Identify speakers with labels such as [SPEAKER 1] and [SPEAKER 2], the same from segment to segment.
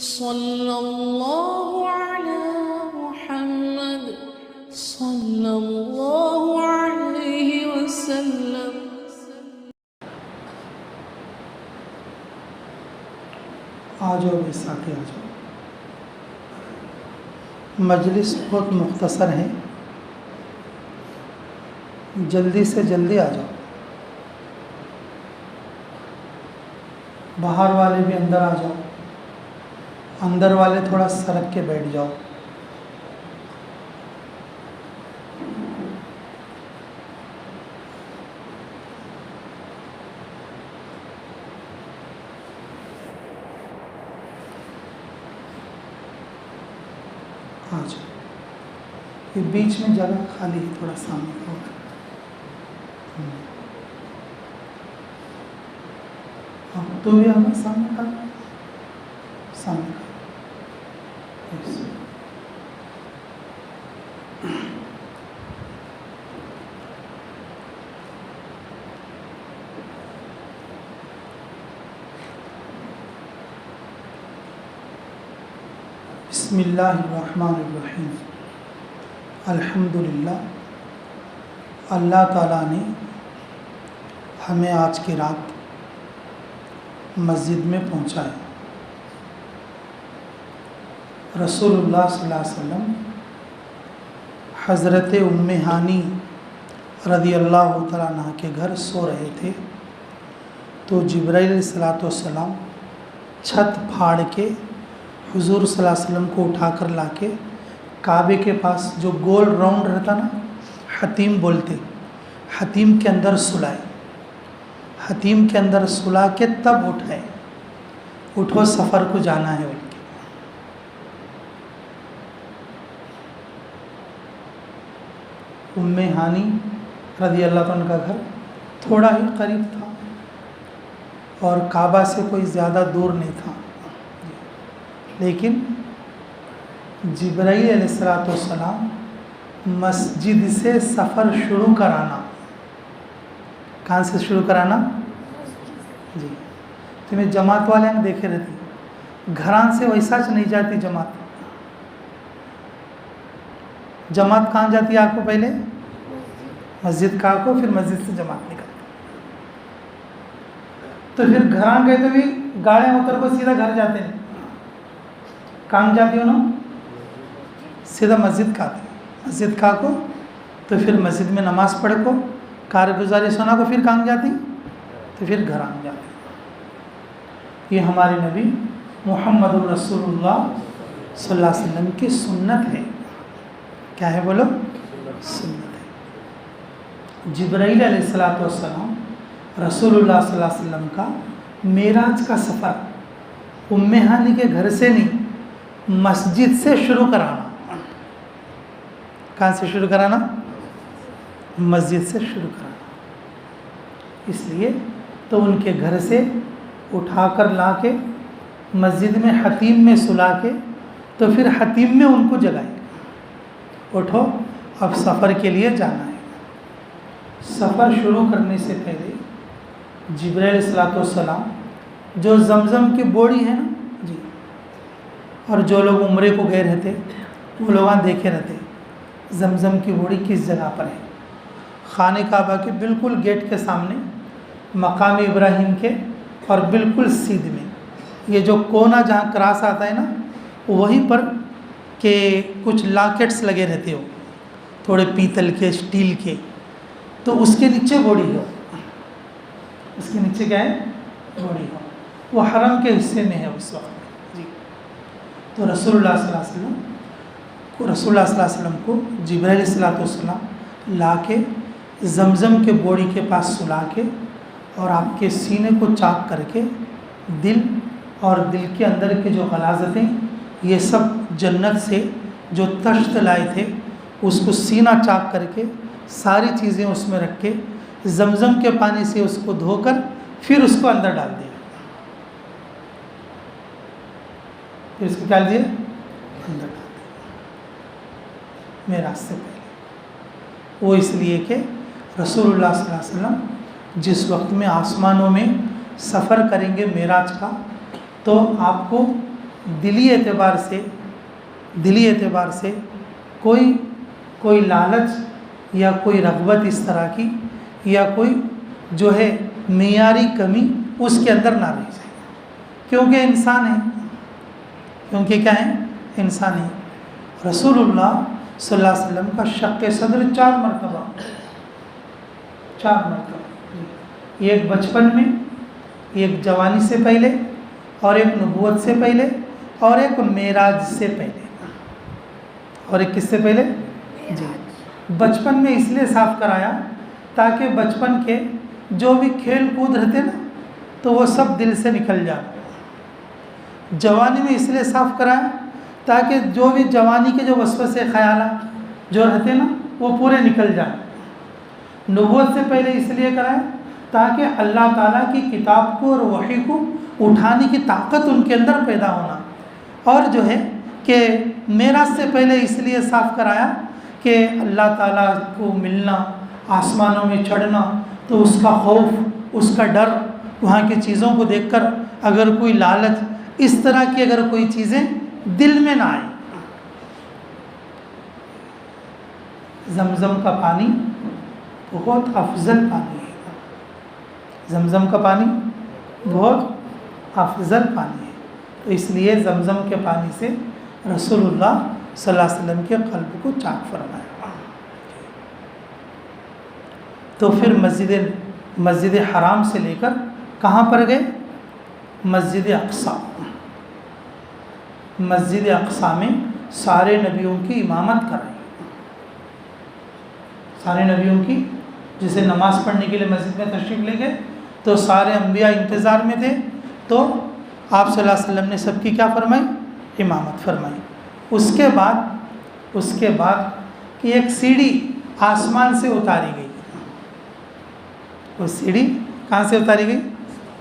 [SPEAKER 1] صلی اللہ علی محمد صلی اللہ علیہ وسلم۔
[SPEAKER 2] آ جاؤ بے ساتھی، آ جاؤ۔ مجلس بہت مختصر ہے، جلدی سے جلدی آ جاؤ۔ باہر والے بھی اندر آ جاؤ، اندر والے تھوڑا سرک کے بیٹھ جاؤ۔ آ جاؤ، یہ بیچ میں جگہ خالی ہے، تھوڑا سامنے کا ہوگا۔ تو بھی ہمیں سامنے کا سامنے کا۔ بسم اللہ الرحمن الرحیم۔ الحمدللہ، اللہ تعالیٰ نے ہمیں آج کی رات مسجد میں پہنچایا۔ رسول اللہ صلی اللہ علیہ وسلم حضرت ام ہانی رضی اللہ تعالیٰ عنہ کے گھر سو رہے تھے، تو جبرائیل علیہ السلام چھت پھاڑ کے حضور صلی اللہ علیہ وسلم کو اٹھا کر لا کے کعبے کے پاس جو گول راؤنڈ رہتا نا، حتیم بولتے، حتیم کے اندر سلائے۔ حتیم کے اندر سلا کے تب اٹھائے، اٹھو سفر کو جانا ہے بول کے۔ ام ہانی رضی اللہ عنہ کا گھر تھوڑا ہی قریب تھا اور کعبہ سے کوئی زیادہ دور نہیں تھا، لیکن جبرائیل علیہ السلام مسجد سے سفر شروع کرانا۔ کہاں سے شروع کرانا؟ جی، تمہیں جماعت والے ہم دیکھے رہتے، گھران سے ویسا نہیں جاتی جماعت۔ جماعت کہاں جاتی ہے آپ کو؟ پہلے مسجد کا کو، پھر مسجد سے جماعت نکلتی۔ تو پھر گھران گئے تو بھی گاڑیاں اتر کو سیدھا گھر جاتے ہیں، کہاں جاتی ہو نا؟ سیدھا مسجد کا آتے، مسجد کا کو تو پھر مسجد میں نماز پڑھ کو کارگزاری سنا کو پھر کہاں جاتی؟ تو پھر گھر آ جاتی۔ یہ ہمارے نبی محمد رسول اللہ صلی اللہ علیہ وسلم کی سنت ہے۔ کیا ہے بولو؟ سنت ہے۔ جبرائیل علیہ السلام رسول اللہ صلی اللہ علیہ وسلم کا معراج کا سفر ام ہانی کے گھر سے نہیں، مسجد سے شروع کرانا۔ کہاں سے شروع کرانا؟ مسجد سے شروع کرانا۔ اس لیے تو ان کے گھر سے اٹھا کر لا کے مسجد میں حتیم میں سلا کے تو پھر حتیم میں ان کو جگائے، اٹھو اب سفر کے لیے جانا ہے۔ سفر شروع کرنے سے پہلے جبرائیل علیہ السلام جو زمزم کی بوڑی ہے نا جی، اور جو لوگ عمرے کو گئے رہتے وہ لوگ دیکھے رہتے زمزم کی بوڑی کس جگہ پر ہے۔ خانہ کعبہ کے بالکل گیٹ کے سامنے، مقام ابراہیم کے اور بالکل سیدھ میں، یہ جو کونا جہاں کراس آتا ہے نا، وہیں پر کہ کچھ لاکٹس لگے رہتے ہو تھوڑے پیتل کے، اسٹیل کے، تو اس کے نیچے بوڑی ہو۔ اس کے نیچے کیا ہے؟ بوڑی ہو۔ وہ حرم کے حصے میں ہے اس وقت جی۔ تو رسول اللہ صلی اللہ علیہ وسلم کو جبرائیل علیہ السلام لا کے زمزم کے بوڑی کے پاس سلا کے اور آپ کے سینے کو چاک کر کے دل اور دل کے اندر کے جو غلاظتیں، یہ سب جنت سے جو تشت لائے تھے اس کو سینہ چاک کر کے ساری چیزیں اس میں رکھ کے زمزم کے پانی سے اس کو دھو کر پھر اس کو اندر ڈال دیا۔ پھر اس کو کیا دیا؟ اندر ڈال دیا معراج سے پہلے۔ وہ اس لیے کہ رسول اللہ صلی اللہ علیہ وسلم جس وقت میں آسمانوں میں سفر کریں گے معراج کا، تو آپ کو دلی اعتبار سے کوئی لالچ یا کوئی رغبت اس طرح کی یا کوئی جو ہے معیاری کمی اس کے اندر نہ رہ جائے، کیونکہ انسان ہے، کیونکہ کیا ہے؟ انسان ہے۔ رسول اللہ صلی اللہ علیہ وسلم کا شق صدر 4 مرتبہ، ایک بچپن میں، ایک جوانی سے پہلے، اور ایک نبوت سے پہلے، اور ایک معراج سے پہلے، اور ایک کس سے پہلے؟ جی، بچپن میں اس لیے صاف کرایا تاکہ بچپن کے جو بھی کھیل کود رہتے نا تو وہ سب دل سے نکل جائے۔ جوانی میں اس لیے صاف کرایا تاکہ جو بھی جوانی کے جو وسوسے خیالات جو رہتے نا وہ پورے نکل جائیں۔ نبوت سے پہلے اس لیے کرایا تاکہ اللہ تعالیٰ کی کتاب کو اور وحی کو اٹھانے کی طاقت ان کے اندر پیدا ہونا، اور جو ہے کہ معراج سے پہلے اس لیے صاف کرایا کہ اللہ تعالیٰ کو ملنا، آسمانوں میں چڑھنا، تو اس کا خوف، اس کا ڈر، وہاں کی چیزوں کو دیکھ کر اگر کوئی لالچ اس طرح کی اگر کوئی چیزیں دل میں نہ آئیں۔ زمزم کا پانی بہت افضل پانی ہے، زمزم کا پانی بہت افضل پانی ہے، تو اس لیے زمزم کے پانی سے رسول اللہ صلی اللہ علیہ وسلم کے قلب کو چاک فرمایا۔ تو پھر مسجد حرام سے لے کر کہاں پر گئے؟ مسجد اقصیٰ۔ مسجد اقصیٰ میں سارے نبیوں کی امامت کرائی، سارے نبیوں کی، جسے نماز پڑھنے کے لیے مسجد میں تشریف لے گئے تو سارے انبیاء انتظار میں تھے، تو آپ صلی اللہ علیہ وسلم نے سب کی کیا فرمائی؟ امامت فرمائی۔ اس کے بعد کہ ایک سیڑھی آسمان سے اتاری گئی، وہ سیڑھی کہاں سے اتاری گئی؟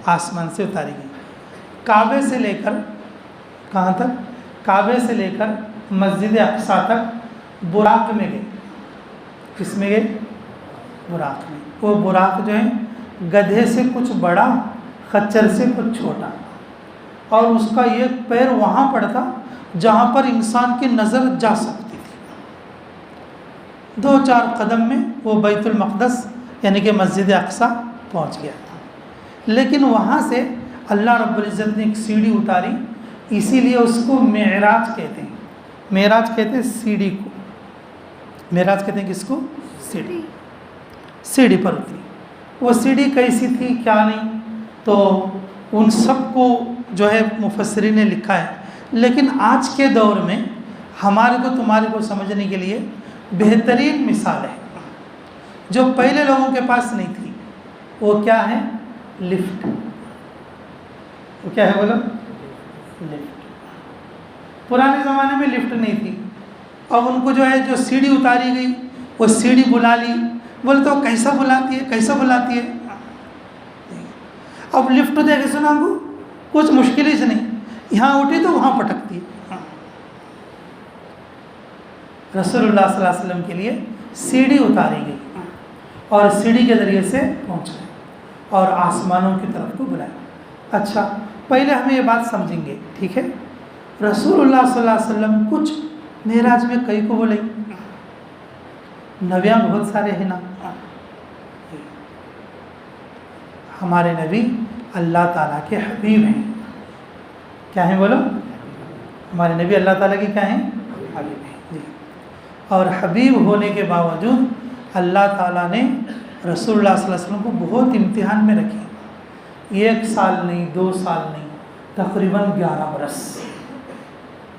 [SPEAKER 2] آسمان سے اتاری گئی، کعبے سے لے کر کہاں تک؟ کعبے سے لے کر مسجد اقصیٰ تک براق میں گئے۔ کس میں گئے؟ براق میں۔ وہ براق جو ہے گدھے سے کچھ بڑا، خچر سے کچھ چھوٹا، اور اس کا ایک پیر وہاں پڑتا جہاں پر انسان کی نظر جا سکتی تھی، 2-4 قدم میں وہ بیت المقدس یعنی کہ مسجد اقصیٰ پہنچ گیا تھا۔ لیکن وہاں سے اللہ رب العزت نے ایک سیڑھی اتاری، اسی لیے اس کو معراج کہتے ہیں۔ معراج کہتے ہیں سیڑھی کو، معراج کہتے ہیں کس کو؟ سیڑھی پر اتری۔ وہ سیڑھی کیسی تھی کیا نہیں تو ان سب کو جو ہے مفسرین نے لکھا ہے، لیکن آج کے دور میں ہمارے کو تمہارے کو سمجھنے کے لیے بہترین مثال ہے جو پہلے لوگوں کے پاس نہیں تھی، وہ کیا ہے؟ لفٹ۔ وہ کیا ہے بولو؟ لفٹ۔ پرانے زمانے میں لفٹ نہیں تھی، اب ان کو جو ہے جو سیڑھی اتاری گئی وہ سیڑھی بلا لی، بولے تو کیسا بلاتی ہے، کیسا بلاتی ہے؟ اب لفٹ دیکھے سنا کو کچھ مشکل ہی سے نہیں، یہاں اٹھی تو وہاں پٹکتی ہے۔ رسول اللہ صلی اللہ علیہ وسلم کے لیے سیڑھی اتاری گئی اور سیڑھی کے ذریعے سے پہنچائے اور آسمانوں کی طرف کو بلایا۔ اچھا، پہلے ہمیں یہ بات سمجھیں گے، ٹھیک ہے؟ رسول اللہ صلی اللہ علیہ وسلم کچھ معراج میں کئی کو بولے، نبیاں بہت سارے ہیں نا۔ ہمارے نبی اللہ تعالیٰ کے حبیب ہیں، کیا ہیں بولو؟ ہمارے نبی اللہ تعالیٰ کی کیا ہیں؟ حبیب ہیں جی۔ اور حبیب ہونے کے باوجود اللہ تعالیٰ نے رسول اللہ صلی اللہ علیہ وسلم کو بہت امتحان میں رکھے، 1 سال نہیں، 2 سال نہیں، تقریباً 11 برس،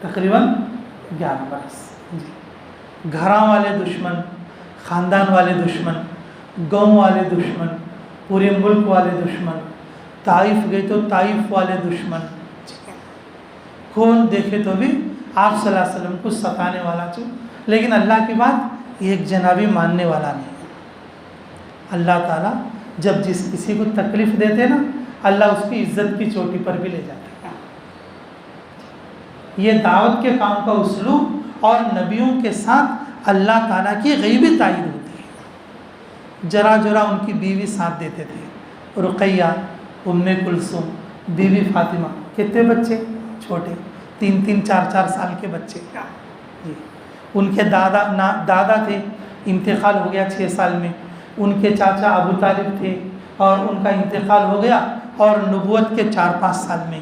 [SPEAKER 2] تقریباً 11 برس جی۔ گھراں والے دشمن، خاندان والے دشمن، گاؤں والے دشمن، پورے ملک والے دشمن، طائف گئے تو طائف والے دشمن، کون دیکھے تو بھی آپ صلی اللہ علیہ وسلم کو ستانے والا چھو، لیکن اللہ کی بات ایک جنابی ماننے والا نہیں۔ اللہ تعالیٰ جب جس کسی کو تکلیف دیتے نا، اللہ اس کی عزت کی چوٹی پر بھی لے جاتے ہیں۔ یہ دعوت کے کام کا اسلوب، اور نبیوں کے ساتھ اللہ تعالیٰ کی غیبی تائید ہوتی ہے۔ جرا ان کی بیوی ساتھ دیتے تھے، رقیہ، ام کلثوم، بیوی فاطمہ، کتنے بچے چھوٹے، 3 4 سال کے بچے جی. ان کے دادا تھے، انتقال ہو گیا 6 سال میں. ان کے چاچا ابو طالب تھے اور ان کا انتقال ہو گیا اور نبوت کے 4 5 سال میں.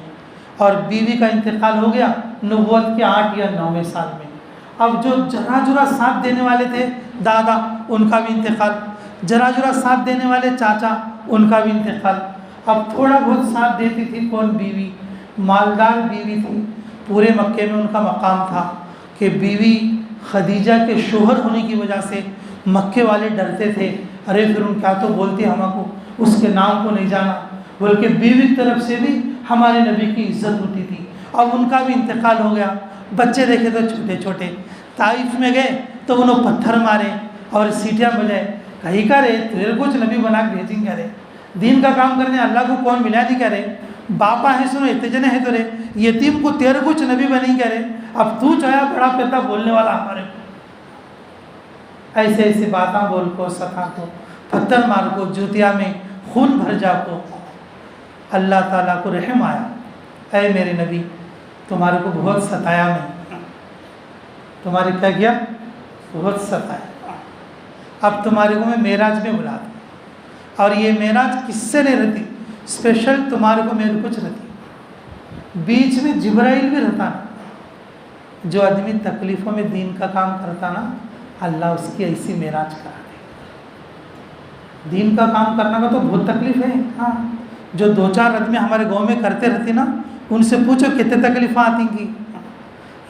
[SPEAKER 2] اور بیوی کا انتقال ہو گیا نبوت کے 8 یا 9ویں سال میں. اب جو جرا جرا ساتھ دینے والے تھے دادا، ان کا بھی انتقال. جرا جرا ساتھ دینے والے چاچا، ان کا بھی انتقال. اب تھوڑا بہت ساتھ دیتی تھی کون؟ بیوی. مالدار بیوی تھی، پورے مکے میں ان کا مقام تھا کہ بیوی خدیجہ کے شوہر ہونے کی وجہ سے مکے والے ڈرتے تھے، ارے پھر ان کیا تو بولتے ہم کو، اس کے نام کو نہیں جانا، بلکہ بیوی کی طرف سے بھی ہمارے نبی کی عزت ہوتی تھی. اب ان کا بھی انتقال ہو گیا. بچے دیکھے تو چھوٹے چھوٹے. طائف میں گئے تو انہوں پتھر مارے اور سیٹیاں بجائے. کہیں کا رے تیرے کچھ نبی بنا کے بھیجیں گے، رے دین کا کام کرنے اللہ کو کون ملا نہیں کرے، باپا ہے سنو اتنے جنے ہیں تو رے یتیم کو تیرے کچھ نبی بنیں گے، رے اب تو چاہیا بڑا پیتا بولنے والا ہمارے کو. ایسے ایسے باتاں بول کو، ستا کو، پتھر مار کو، جوتیا میں خون بھر جا کو. اللہ تعالیٰ کو رحم آیا، اے میرے نبی تمہارے کو بہت ستایا، میں تمہارے کیا کیا؟ بہت ستایا. اب تمہارے کو میں معراج میں بلا دوں، اور یہ معراج کس سے نہیں رہتی، اسپیشل تمہارے کو میرے کچھ رہتی. بیچ میں جبرائیل بھی رہتا نا. جو آدمی تکلیفوں میں دین کا کام کرتا نا، اللہ اس کی ایسی معراج کرا دے. دین کا کام کرنا کا تو بہت تکلیف ہے. ہاں جو 2 4 آدمی ہمارے گاؤں میں کرتے رہتی نا، ان سے پوچھو کتنے تکلیفیں آتی گی.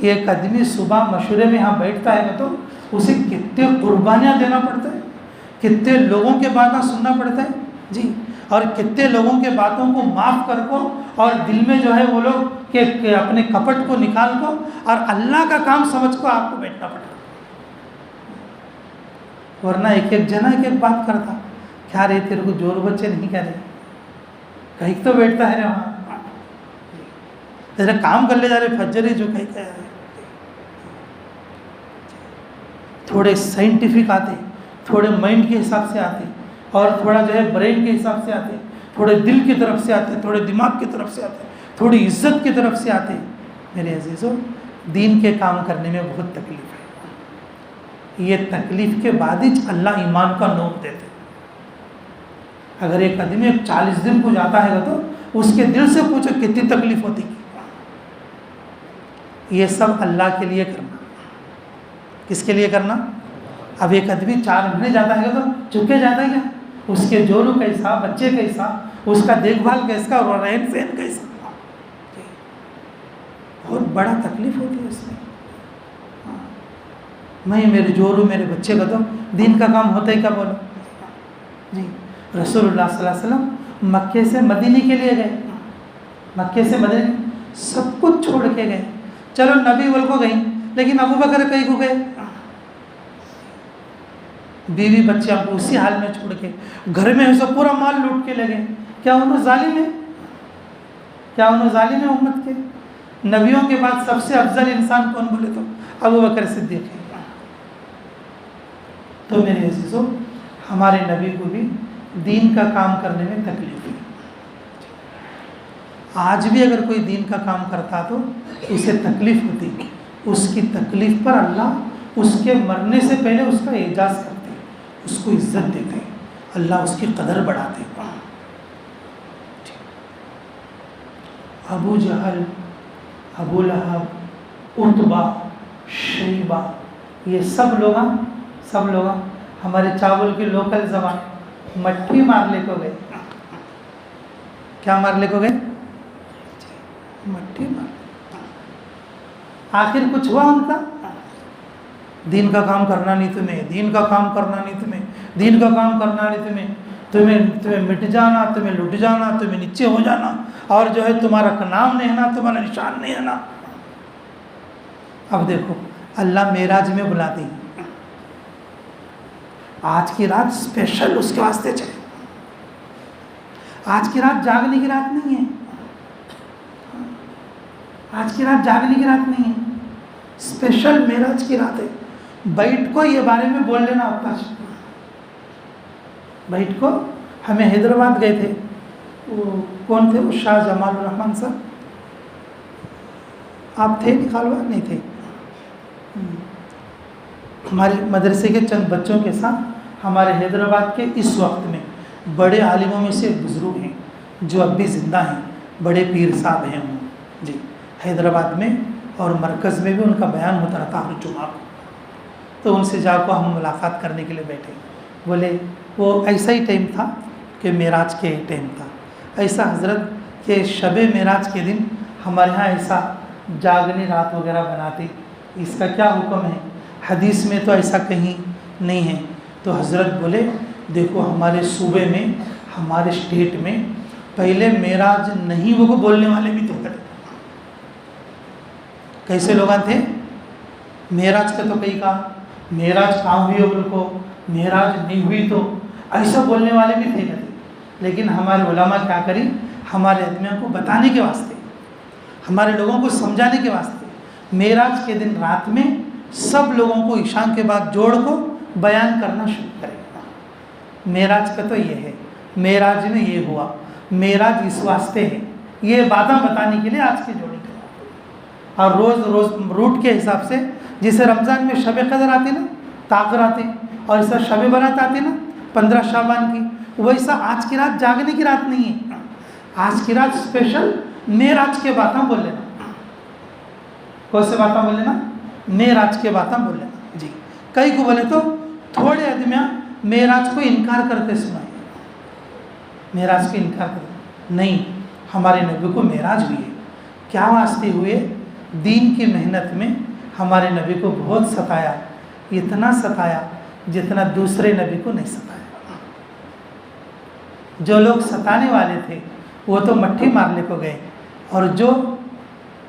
[SPEAKER 2] ایک آدمی صبح مشورے میں یہاں بیٹھتا ہے تو اسے کتنے قربانیاں دینا پڑتا ہے، کتنے لوگوں کے باتیں سننا پڑتا ہے جی، اور کتنے لوگوں کے باتوں کو معاف کر کو اور دل میں جو ہے وہ لوگ کہ اپنے کپٹ کو نکال کو اور اللہ کا کام سمجھ کو آپ کو بیٹھنا پڑتا. ورنہ ایک جنا ایک بات کرتا، کیا رہے تیرے کو جور بچے نہیں کہہ رہے، کہیں تو بیٹھتا ہے وہاں تیرا کام کر لے جا رہے فجر ہی جو کہیں کہہ رہے. تھوڑے سائنٹیفک آتے، تھوڑے مائنڈ کے حساب سے آتے، اور تھوڑا جو ہے برین کے حساب سے آتے، تھوڑے دل کی طرف سے آتے، تھوڑے دماغ کی طرف سے آتے، تھوڑی عزت کی طرف سے آتے. میرے عزیزوں دین کے کام کرنے میں بہت تکلیف ہے. یہ تکلیف کے بعد ہی اللہ ایمان کا نوم دیتے. اگر ایک آدمی 40 دن کو جاتا ہے تو اس کے دل سے پوچھو کتنی تکلیف ہوتی. یہ سب اللہ کے لیے کرنا. کس کے لیے کرنا؟ اب ایک آدمی 4 مہینے جاتا ہے تو چکے جاتا ہے کیا؟ اس کے جورو کیسا، بچے کیسا، اس کا دیکھ بھال کیسا اور رہن سہن کیسا، بہت بڑا تکلیف ہوتی ہے اس میں. میں میرے جورو میرے بچے کا تو دین کا کام ہوتا ہی کیا بولو جی. رسول اللہ صلی اللہ علیہ وسلم مکے سے مدینے کے لیے گئے، مکے سے مدینے سب کچھ چھوڑ کے گئے. چلو نبی بول کو گئی، لیکن ابو بکر کہیں کو گئے، بیوی بچے آپ کو اسی حال میں چھوڑ کے گھر میں ایسا پورا مال لوٹ کے لگے. کیا انہوں ظالم ہے؟ کیا انہوں ظالم ہے امت کے؟ نبیوں کے بعد سب سے افضل انسان کون بولے تو ابو بکر صدیق ہے. تو میرے عزیزوں ہمارے نبی کو بھی دین کا کام کرنے میں تکلیف ہے. آج بھی اگر کوئی دین کا کام کرتا تو اسے تکلیف ہوتی. اس کی تکلیف پر اللہ اس کے مرنے سے پہلے اس کا اعزاز کرتے، اس کو عزت دیتے، اللہ اس کی قدر بڑھاتے. ابو جہل، ابو لہب، عتبہ، شیبہ، یہ سب لوگ ہمارے چاول کی لوکل زبان مٹھی مار لے کو گئے. کیا مار لے کو گئے؟ مٹھی مار. آخر کچھ ہوا ان کا؟ دین کا کام کرنا نہیں تمہیں، دین کا کام کرنا نہیں تمہیں، دین کا کام کرنا نہیں تمہیں مٹ جانا، تمہیں لٹ جانا، تمہیں نیچے ہو جانا، اور جو ہے تمہارا نام نہیں ہے، تمہارا نشان نہیں ہے. اب دیکھو اللہ معراج میں بلاتے ہیں. آج کی رات اسپیشل اس کے واسطے چلے. آج کی رات جاگنے کی رات نہیں ہے، آج کی رات جاگنے کی رات نہیں ہے، اسپیشل معراج کی رات ہے. بیٹھ کو یہ بارے میں بول لینا ہوتا ہے. بیٹھ کو ہمیں حیدرآباد گئے تھے، وہ کون تھے وہ شاہ جمال الرحمن صاحب، آپ تھے نکالوا نہیں تھے؟ ہمارے مدرسے کے چند بچوں کے ساتھ ہمارے حیدرآباد کے اس وقت میں بڑے عالموں میں سے بزرگ ہیں جو اب بھی زندہ ہیں، بڑے پیر صاحب ہیں وہ جی، حیدرآباد میں اور مرکز میں بھی ان کا بیان ہوتا رہتا ہر جمعہ کو. تو ان سے جا کو ہم ملاقات کرنے کے لیے بیٹھے. بولے وہ ایسا ہی ٹائم تھا کہ معراج کے ٹائم تھا، ایسا حضرت کہ شب معراج کے دن ہمارے ہاں ایسا جاگنی رات وغیرہ بناتے، اس کا کیا حکم ہے؟ حدیث میں تو ایسا کہیں نہیں ہے. تو حضرت بولے دیکھو ہمارے صوبے میں، ہمارے اسٹیٹ میں پہلے معراج نہیں وہ کو بولنے والے بھی تو کرتے. کیسے لوگ تھے؟ معراج کا تو کئی کہا معراج کہاں ہوئی ہو، بول کو معراج نہیں ہوئی تو ایسا بولنے والے بھی تھے کرتے. لیکن ہمارے علماء کیا کری، ہمارے آدمیوں کو بتانے کے واسطے، ہمارے لوگوں کو سمجھانے کے واسطے معراج کے دن رات میں سب لوگوں کو عشاء کے بعد جوڑ کو بیان کرنا شروع کرے. معراج کا تو یہ ہے، معراج میں یہ ہوا، معراج اس واسطے ہے، یہ باتیں بتانے کے لیے آج کی جوڑی کا. اور روز روز روٹ کے حساب سے جسے رمضان میں شب قدر آتی نا، تاخر آتی، اور اس طرح شب برات آتی نا 15 شعبان کی، ویسا آج کی رات جاگنے کی رات نہیں ہے. آج کی رات اسپیشل معراج کے باتیں بول لینا. کون سے باتیں بول لینا؟ معراج کے باتیں بول لینا جی. کئی کو بولے تو تھوڑے آدمیاں معراج کو انکار کرتے سنائے، معراج کو انکار کرتے نہیں. ہمارے نبی کو معراج ہوئی ہے، کیا واسطے ہوئے؟ دین کی محنت میں ہمارے نبی کو بہت ستایا، اتنا ستایا جتنا دوسرے نبی کو نہیں ستایا. جو لوگ ستانے والے تھے وہ تو مٹھی مارنے کو گئے، اور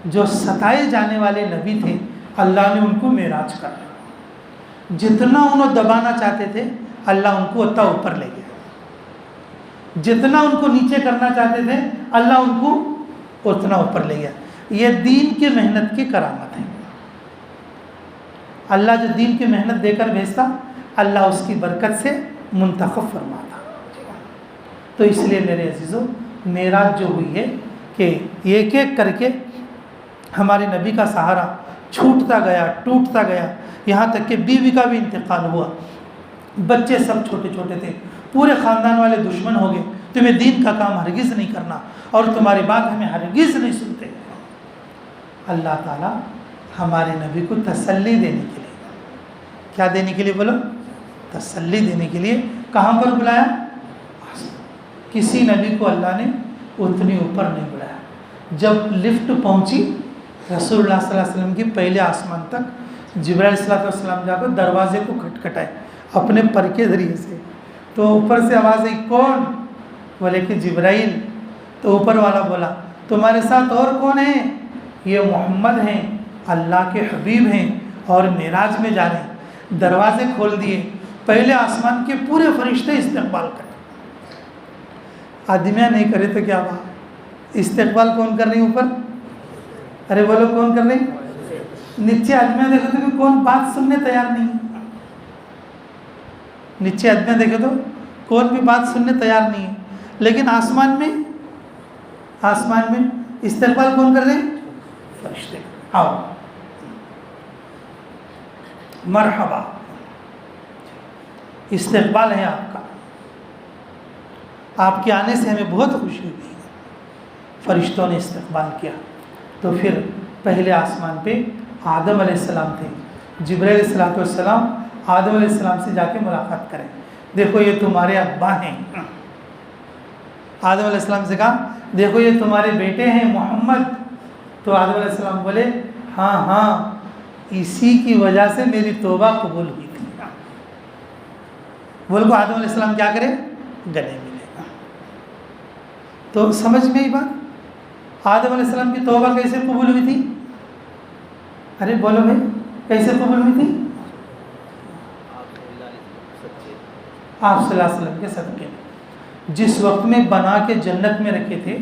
[SPEAKER 2] جو ستائے جانے والے نبی تھے اللہ نے ان کو معراج کر دیا. جتنا انہوں دبانا چاہتے تھے اللہ ان کو اتنا اوپر لے گیا، جتنا ان کو نیچے کرنا چاہتے تھے اللہ ان کو اتنا اوپر لے گیا. یہ دین کی محنت کی کرامت ہے. اللہ جو دین کی محنت دے کر بھیجتا اللہ اس کی برکت سے منتخب فرماتا. تو اس لیے میرے عزیزوں معراج جو ہوئی ہے کہ ایک ایک کر کے ہمارے نبی کا سہارا چھوٹتا گیا، ٹوٹتا گیا، یہاں تک کہ بیوی کا بھی انتقال ہوا. بچے سب چھوٹے چھوٹے تھے، پورے خاندان والے دشمن ہو گئے، تمہیں دین کا کام ہرگز نہیں کرنا اور تمہاری بات ہمیں ہرگز نہیں سنتے. اللہ تعالیٰ ہمارے نبی کو تسلی دینے کے لیے، کیا دینے کے لیے بولو؟ تسلی دینے کے لیے کہاں پر بلایا؟ کسی نبی کو اللہ نے اتنی اوپر نہیں بلایا. جب لفٹ پہنچی رسول اللہ صلی اللہ علیہ وسلم کی پہلے آسمان تک، جبرائیل صلی اللہ علیہ وسلم جا کر دروازے کو کھٹکھٹائے اپنے پر کے ذریعے سے، تو اوپر سے آواز آئی کون؟ بولے کہ جبرائیل. تو اوپر والا بولا تمہارے ساتھ اور کون ہے؟ یہ محمد ہیں، اللہ کے حبیب ہیں اور معراج میں جا رہے ہیں. دروازے کھول دیے، پہلے آسمان کے پورے فرشتے استقبال کرے. آدمیاں نہیں کرے تو کیا بات؟ استقبال کون کر رہی اوپر؟ ارے بولو کون کر رہی؟ نیچے آدمیاں دیکھو تو کہ کون بات سننے تیار نہیں. نیچے آدمیاں دیکھو تو کون بھی بات سننے تیار نہیں ہے، لیکن آسمان میں استقبال کون کر رہے ہیں؟ فرشتے. آؤ مرحبا، استقبال ہے آپ کا، آپ کے آنے سے ہمیں بہت خوشی ہوئی. فرشتوں نے استقبال کیا. تو پھر پہلے آسمان پہ آدم علیہ السلام تھے. جبرائیل علیہ السلام آدم علیہ السلام سے جا کے ملاقات کریں، دیکھو یہ تمہارے ابا ہیں. آدم علیہ السلام سے کہا دیکھو یہ تمہارے بیٹے ہیں محمد. تو آدم علیہ السلام بولے ہاں اسی کی وجہ سے میری توبہ قبول ہوئی تھی. بول کو آدم علیہ السلام کیا کرے؟ گلے ملے. تو سمجھ میں ہی بات، آدم علیہ السلام کی توبہ کیسے قبول ہوئی تھی؟ ارے بولو بھائی کیسے قبول ہوئی تھی؟ آپ صلی اللہ علیہ وسلم کے صدقے. جس وقت میں بنا کے جنت میں رکھے تھے،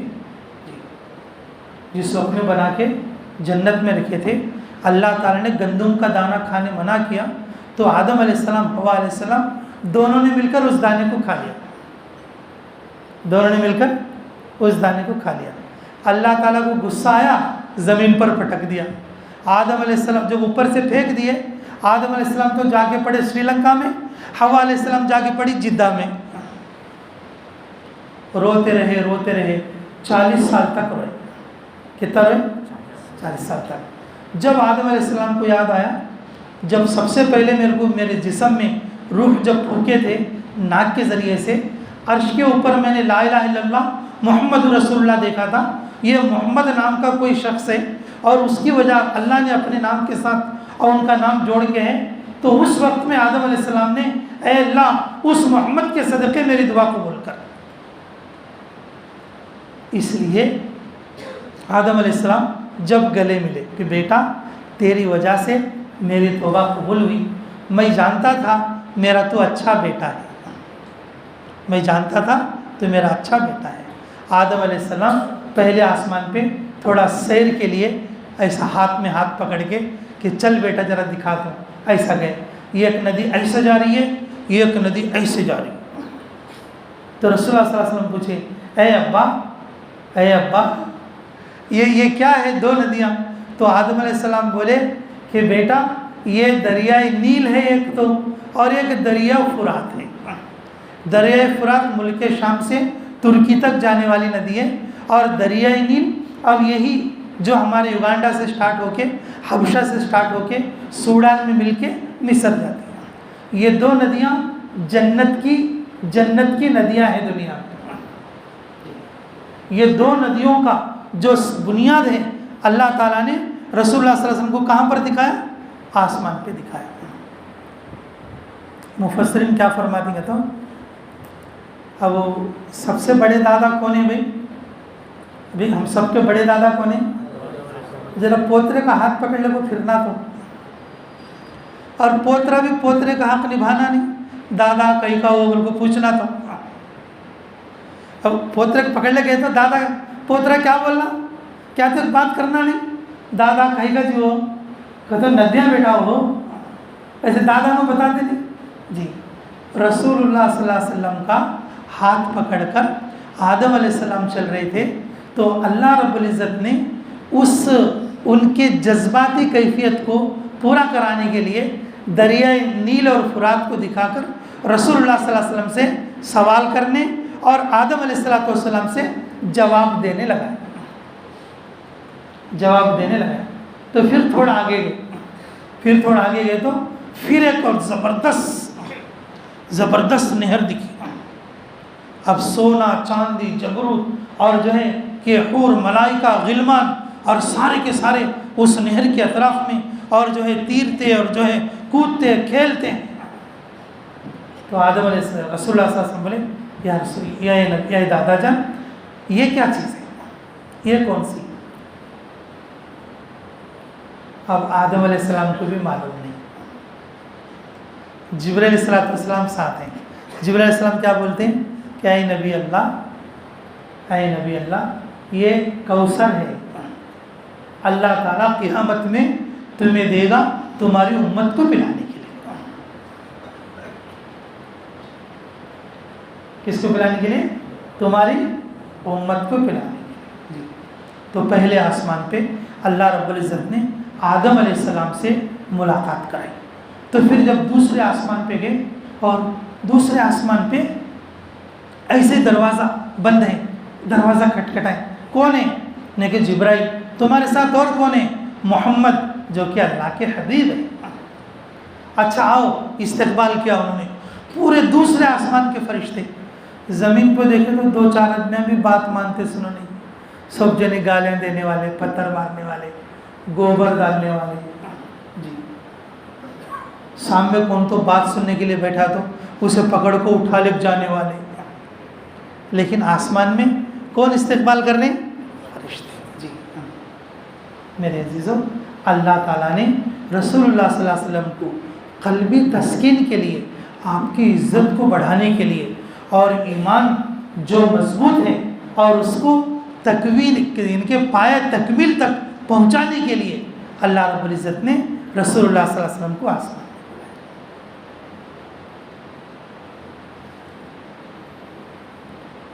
[SPEAKER 2] جس وقت میں بنا کے جنت میں رکھے تھے، اللہ تعالیٰ نے گندم کا دانہ کھانے منع کیا، تو آدم علیہ السلام حوا علیہ السلام دونوں نے مل کر اس دانے کو کھا لیا. دونوں نے مل کر اس دانے کو کھا لیا. اللہ تعالیٰ کو غصہ آیا زمین پر پٹک دیا. آدم علیہ السلام جب اوپر سے پھینک دیے, آدم علیہ السلام تو جا کے پڑے سری لنکا میں, حوا علیہ السلام جا کے پڑی جدہ میں. روتے رہے 40 سال تک روئے. کتنا روئے؟ 40 سال تک. جب آدم علیہ السلام کو یاد آیا, جب سب سے پہلے میرے جسم میں روح جب پھونکے تھے ناک کے ذریعے سے, عرش کے اوپر میں نے لا الہ الا اللہ محمد رسول اللہ دیکھا تھا. یہ محمد نام کا کوئی شخص ہے اور اس کی وجہ اللہ نے اپنے نام کے ساتھ اور ان کا نام جوڑ کے ہے. تو اس وقت میں آدم علیہ السلام نے اے اللہ اس محمد کے صدقے میری دعا قبول کر. اس لیے آدم علیہ السلام جب گلے ملے کہ بیٹا تیری وجہ سے میری توبہ قبول ہوئی, میں جانتا تھا میرا تو اچھا بیٹا ہے, میں جانتا تھا تو میرا اچھا بیٹا ہے. آدم علیہ السلام پہلے آسمان پہ تھوڑا سیر کے لیے ایسا ہاتھ میں ہاتھ پکڑ کے کہ چل بیٹا ذرا دکھا دوں, ایسا گئے. یہ ایک ندی ایسے جا رہی ہے, یہ ایک ندی ایسے جا رہی ہے. تو رسول اللہ صلی اللہ علیہ وسلم پوچھے اے ابا یہ کیا ہے دو ندیاں؟ تو آدم علیہ السلام بولے کہ بیٹا یہ دریائے نیل ہے ایک تو, اور ایک دریا فرات ہے. دریائے فرات ملک شام سے ترکی تک جانے والی ندی ہے, اور دریائے نیل اب یہی جو ہمارے یوگانڈا سے سٹارٹ ہو کے حبشہ سے سٹارٹ ہو کے سوڈان میں مل کے مصر جاتی ہیں. یہ دو ندیاں جنت کی ندیاں ہیں دنیا میں. یہ دو ندیوں کا جو بنیاد ہے اللہ تعالیٰ نے رسول اللہ صلی اللہ علیہ وسلم کو کہاں پر دکھایا؟ آسمان پہ دکھایا. مفسرین کیا فرماتے ہیں؟ تو اب سب سے بڑے دادا کون ہیں بھائی ہم سب کے بڑے دادا کون ہیں؟ ذرا پوترے کا ہاتھ پکڑ لے کو پھرنا تو, اور پوترا بھی پوترے کا حق نبھانا نہیں. دادا کہیں کا وہ ان کو پوچھنا تو, اب پوترے کو پکڑ لے گئے تو دادا پوترا کیا بولنا, کیا تو بات کرنا نہیں. دادا کہیں گا جی وہ کہتے ندیاں بیٹا ہو, ایسے دادا کو بتاتے نہیں جی. رسول اللہ صلی اللہ علیہ وسلم کا ہاتھ پکڑ کر آدم علیہ السلام چل رہے تھے, تو اللہ رب العزت نے ان کے جذباتی کیفیت کو پورا کرانے کے لیے دریائے نیل اور فرات کو دکھا کر رسول اللہ صلی اللہ علیہ وسلم سے سوال کرنے اور آدم علیہ السلام سے جواب دینے لگا. تو پھر تھوڑا آگے گئے تو پھر ایک اور زبردست نہر دکھی. اب سونا چاندی جبروت اور جو ہے کہ حور ملائکہ غلمان اور سارے کے سارے اس نہر کے اطراف میں, اور جو ہے تیرتے اور جو ہے کودتے کھیلتے. تو آدم علیہ السلام رسول اللہ صلی اللہ علیہ وسلم بولے یا دادا جان یہ کیا چیز ہے, یہ کون سی؟ اب آدم علیہ السلام کو بھی معلوم نہیں. جبرائیل علیہ السلام ساتھ ہیں. جبرائیل علیہ السلام کیا بولتے ہیں کہ اے نبی اللہ یہ کوثر ہے, اللہ تعالیٰ قیامت میں تمہیں دے گا تمہاری امت کو پلانے کے لیے. کس کو پلانے کے لیے؟ تمہاری امت کو پلانے کے لیے. تو پہلے آسمان پہ اللہ رب العزت نے آدم علیہ السلام سے ملاقات کرائی. تو پھر جب دوسرے آسمان پہ گئے, اور دوسرے آسمان پہ ایسے دروازہ بند ہے, دروازہ کھٹکھٹائے. کون ہے؟ نے کہ جبرائیل. تمہارے ساتھ اور کون ہے؟ محمد جو کہ اللہ کے حبیب ہے. اچھا آؤ. استقبال کیا انہوں نے. پورے دوسرے آسمان کے فرشتے زمین پہ دیکھے تو 2-4 آدمیاں بھی بات مانتے سنو نہیں. سب جنے گالیاں دینے والے, پتھر مارنے والے, گوبر ڈالنے والے. جی سامنے کون تو بات سننے کے لیے بیٹھا تو اسے پکڑ کو اٹھا لے جانے والے. لیکن آسمان میں کون استقبال کر رہے ہیں؟ فرشتے. جی میرے عزیزوں, اللہ تعالیٰ نے رسول اللہ صلی اللہ علیہ وسلم کو قلبی تسکین کے لیے, آپ کی عزت کو بڑھانے کے لیے, اور ایمان جو مضبوط ہے اور اس کو تکوین ان کے پایہ تکمیل تک پہنچانے کے لیے اللہ رب العزت نے رسول اللہ صلی اللہ علیہ وسلم کو آسمان.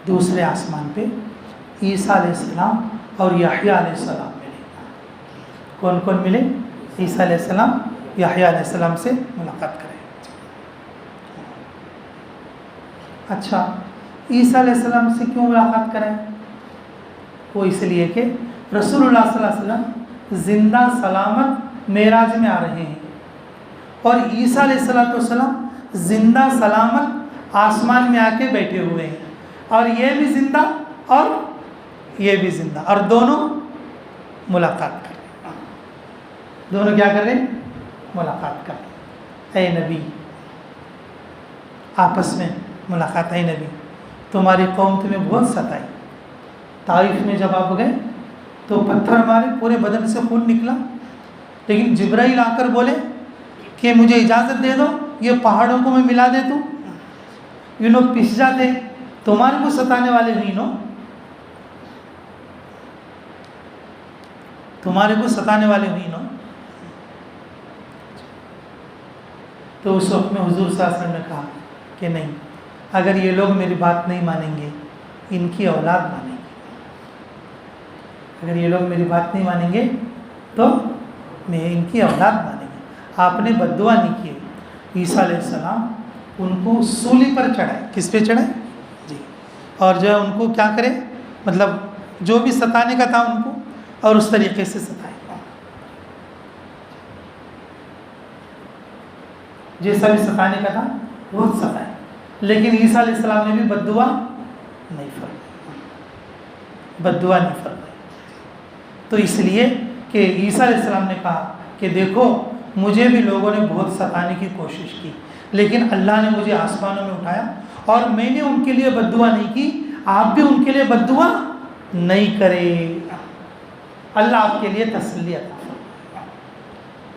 [SPEAKER 2] دوسرے آسمان پہ عیسیٰ علیہ السلام اور یحییٰ علیہ السلام ملے. کون کون ملے؟ عیسیٰ علیہ السلام، یحییٰ علیہ السلام سے ملاقات کریں۔ اچھا، عیسیٰ علیہ السلام سے کیوں ملاقات کریں؟ وہ اس لیے کہ رسول اللہ صلی اللہ علیہ وسلم زندہ سلامت معراج میں آ رہے ہیں، اور عیسیٰ علیہ السلام زندہ سلامت آسمان میں آ کے بیٹھے ہوئے ہیں، اور یہ بھی زندہ اور یہ بھی زندہ، اور دونوں ملاقات کر رہے ہیں۔ دونوں کیا کر رہے ہیں؟ ملاقات کر رہے ہیں۔ اے نبی، آپس میں ملاقات۔ اے نبی، تمہاری قوم تمہیں بہت ستائی، طائف میں جب آپ گئے تو پتھر مارے، پورے بدن سے خون نکلا، لیکن جبرائیل آ کر بولے کہ مجھے اجازت دے دو، یہ پہاڑوں کو میں ملا دے دوں، یہ لوگ پس جاتے، تمہارے کو ستانے والے ہوئی نو، تمہارے کو ستانے والے ہوئی نو۔ تو اس وقت میں حضور صلی اللہ علیہ وسلم نے کہا کہ نہیں، اگر یہ لوگ میری بات نہیں مانیں گے، ان کی اولاد مانیں گے۔ اگر یہ لوگ میری بات نہیں مانیں گے تو میں ان کی اولاد مانیں گے۔ آپ نے بد دعا نہیں کی۔ عیسیٰ علیہ السلام ان کو سولی پر چڑھائے۔ کس پہ چڑھائے؟ جی، اور جو ہے ان کو کیا کرے، مطلب جو بھی ستانے کا تھا ان کو، اور اس طریقے سے ستائے، جیسا بھی ستانے کا تھا بہت ستائے، لیکن عیسیٰ علیہ السلام نے بھی بد دعا نہیں فرمائی، بد دعا نہیں فرمائی۔ تو اس لیے کہ عیسیٰ علیہ السلام نے کہا کہ دیکھو، مجھے بھی لوگوں نے بہت ستانے کی کوشش کی، لیکن اللہ نے مجھے آسمانوں میں اٹھایا، اور میں نے ان کے لیے بد دعا نہیں کی، آپ بھی ان کے لیے بد دعا نہیں کرے۔ اللہ آپ کے لیے تسلی عطا فرمائے،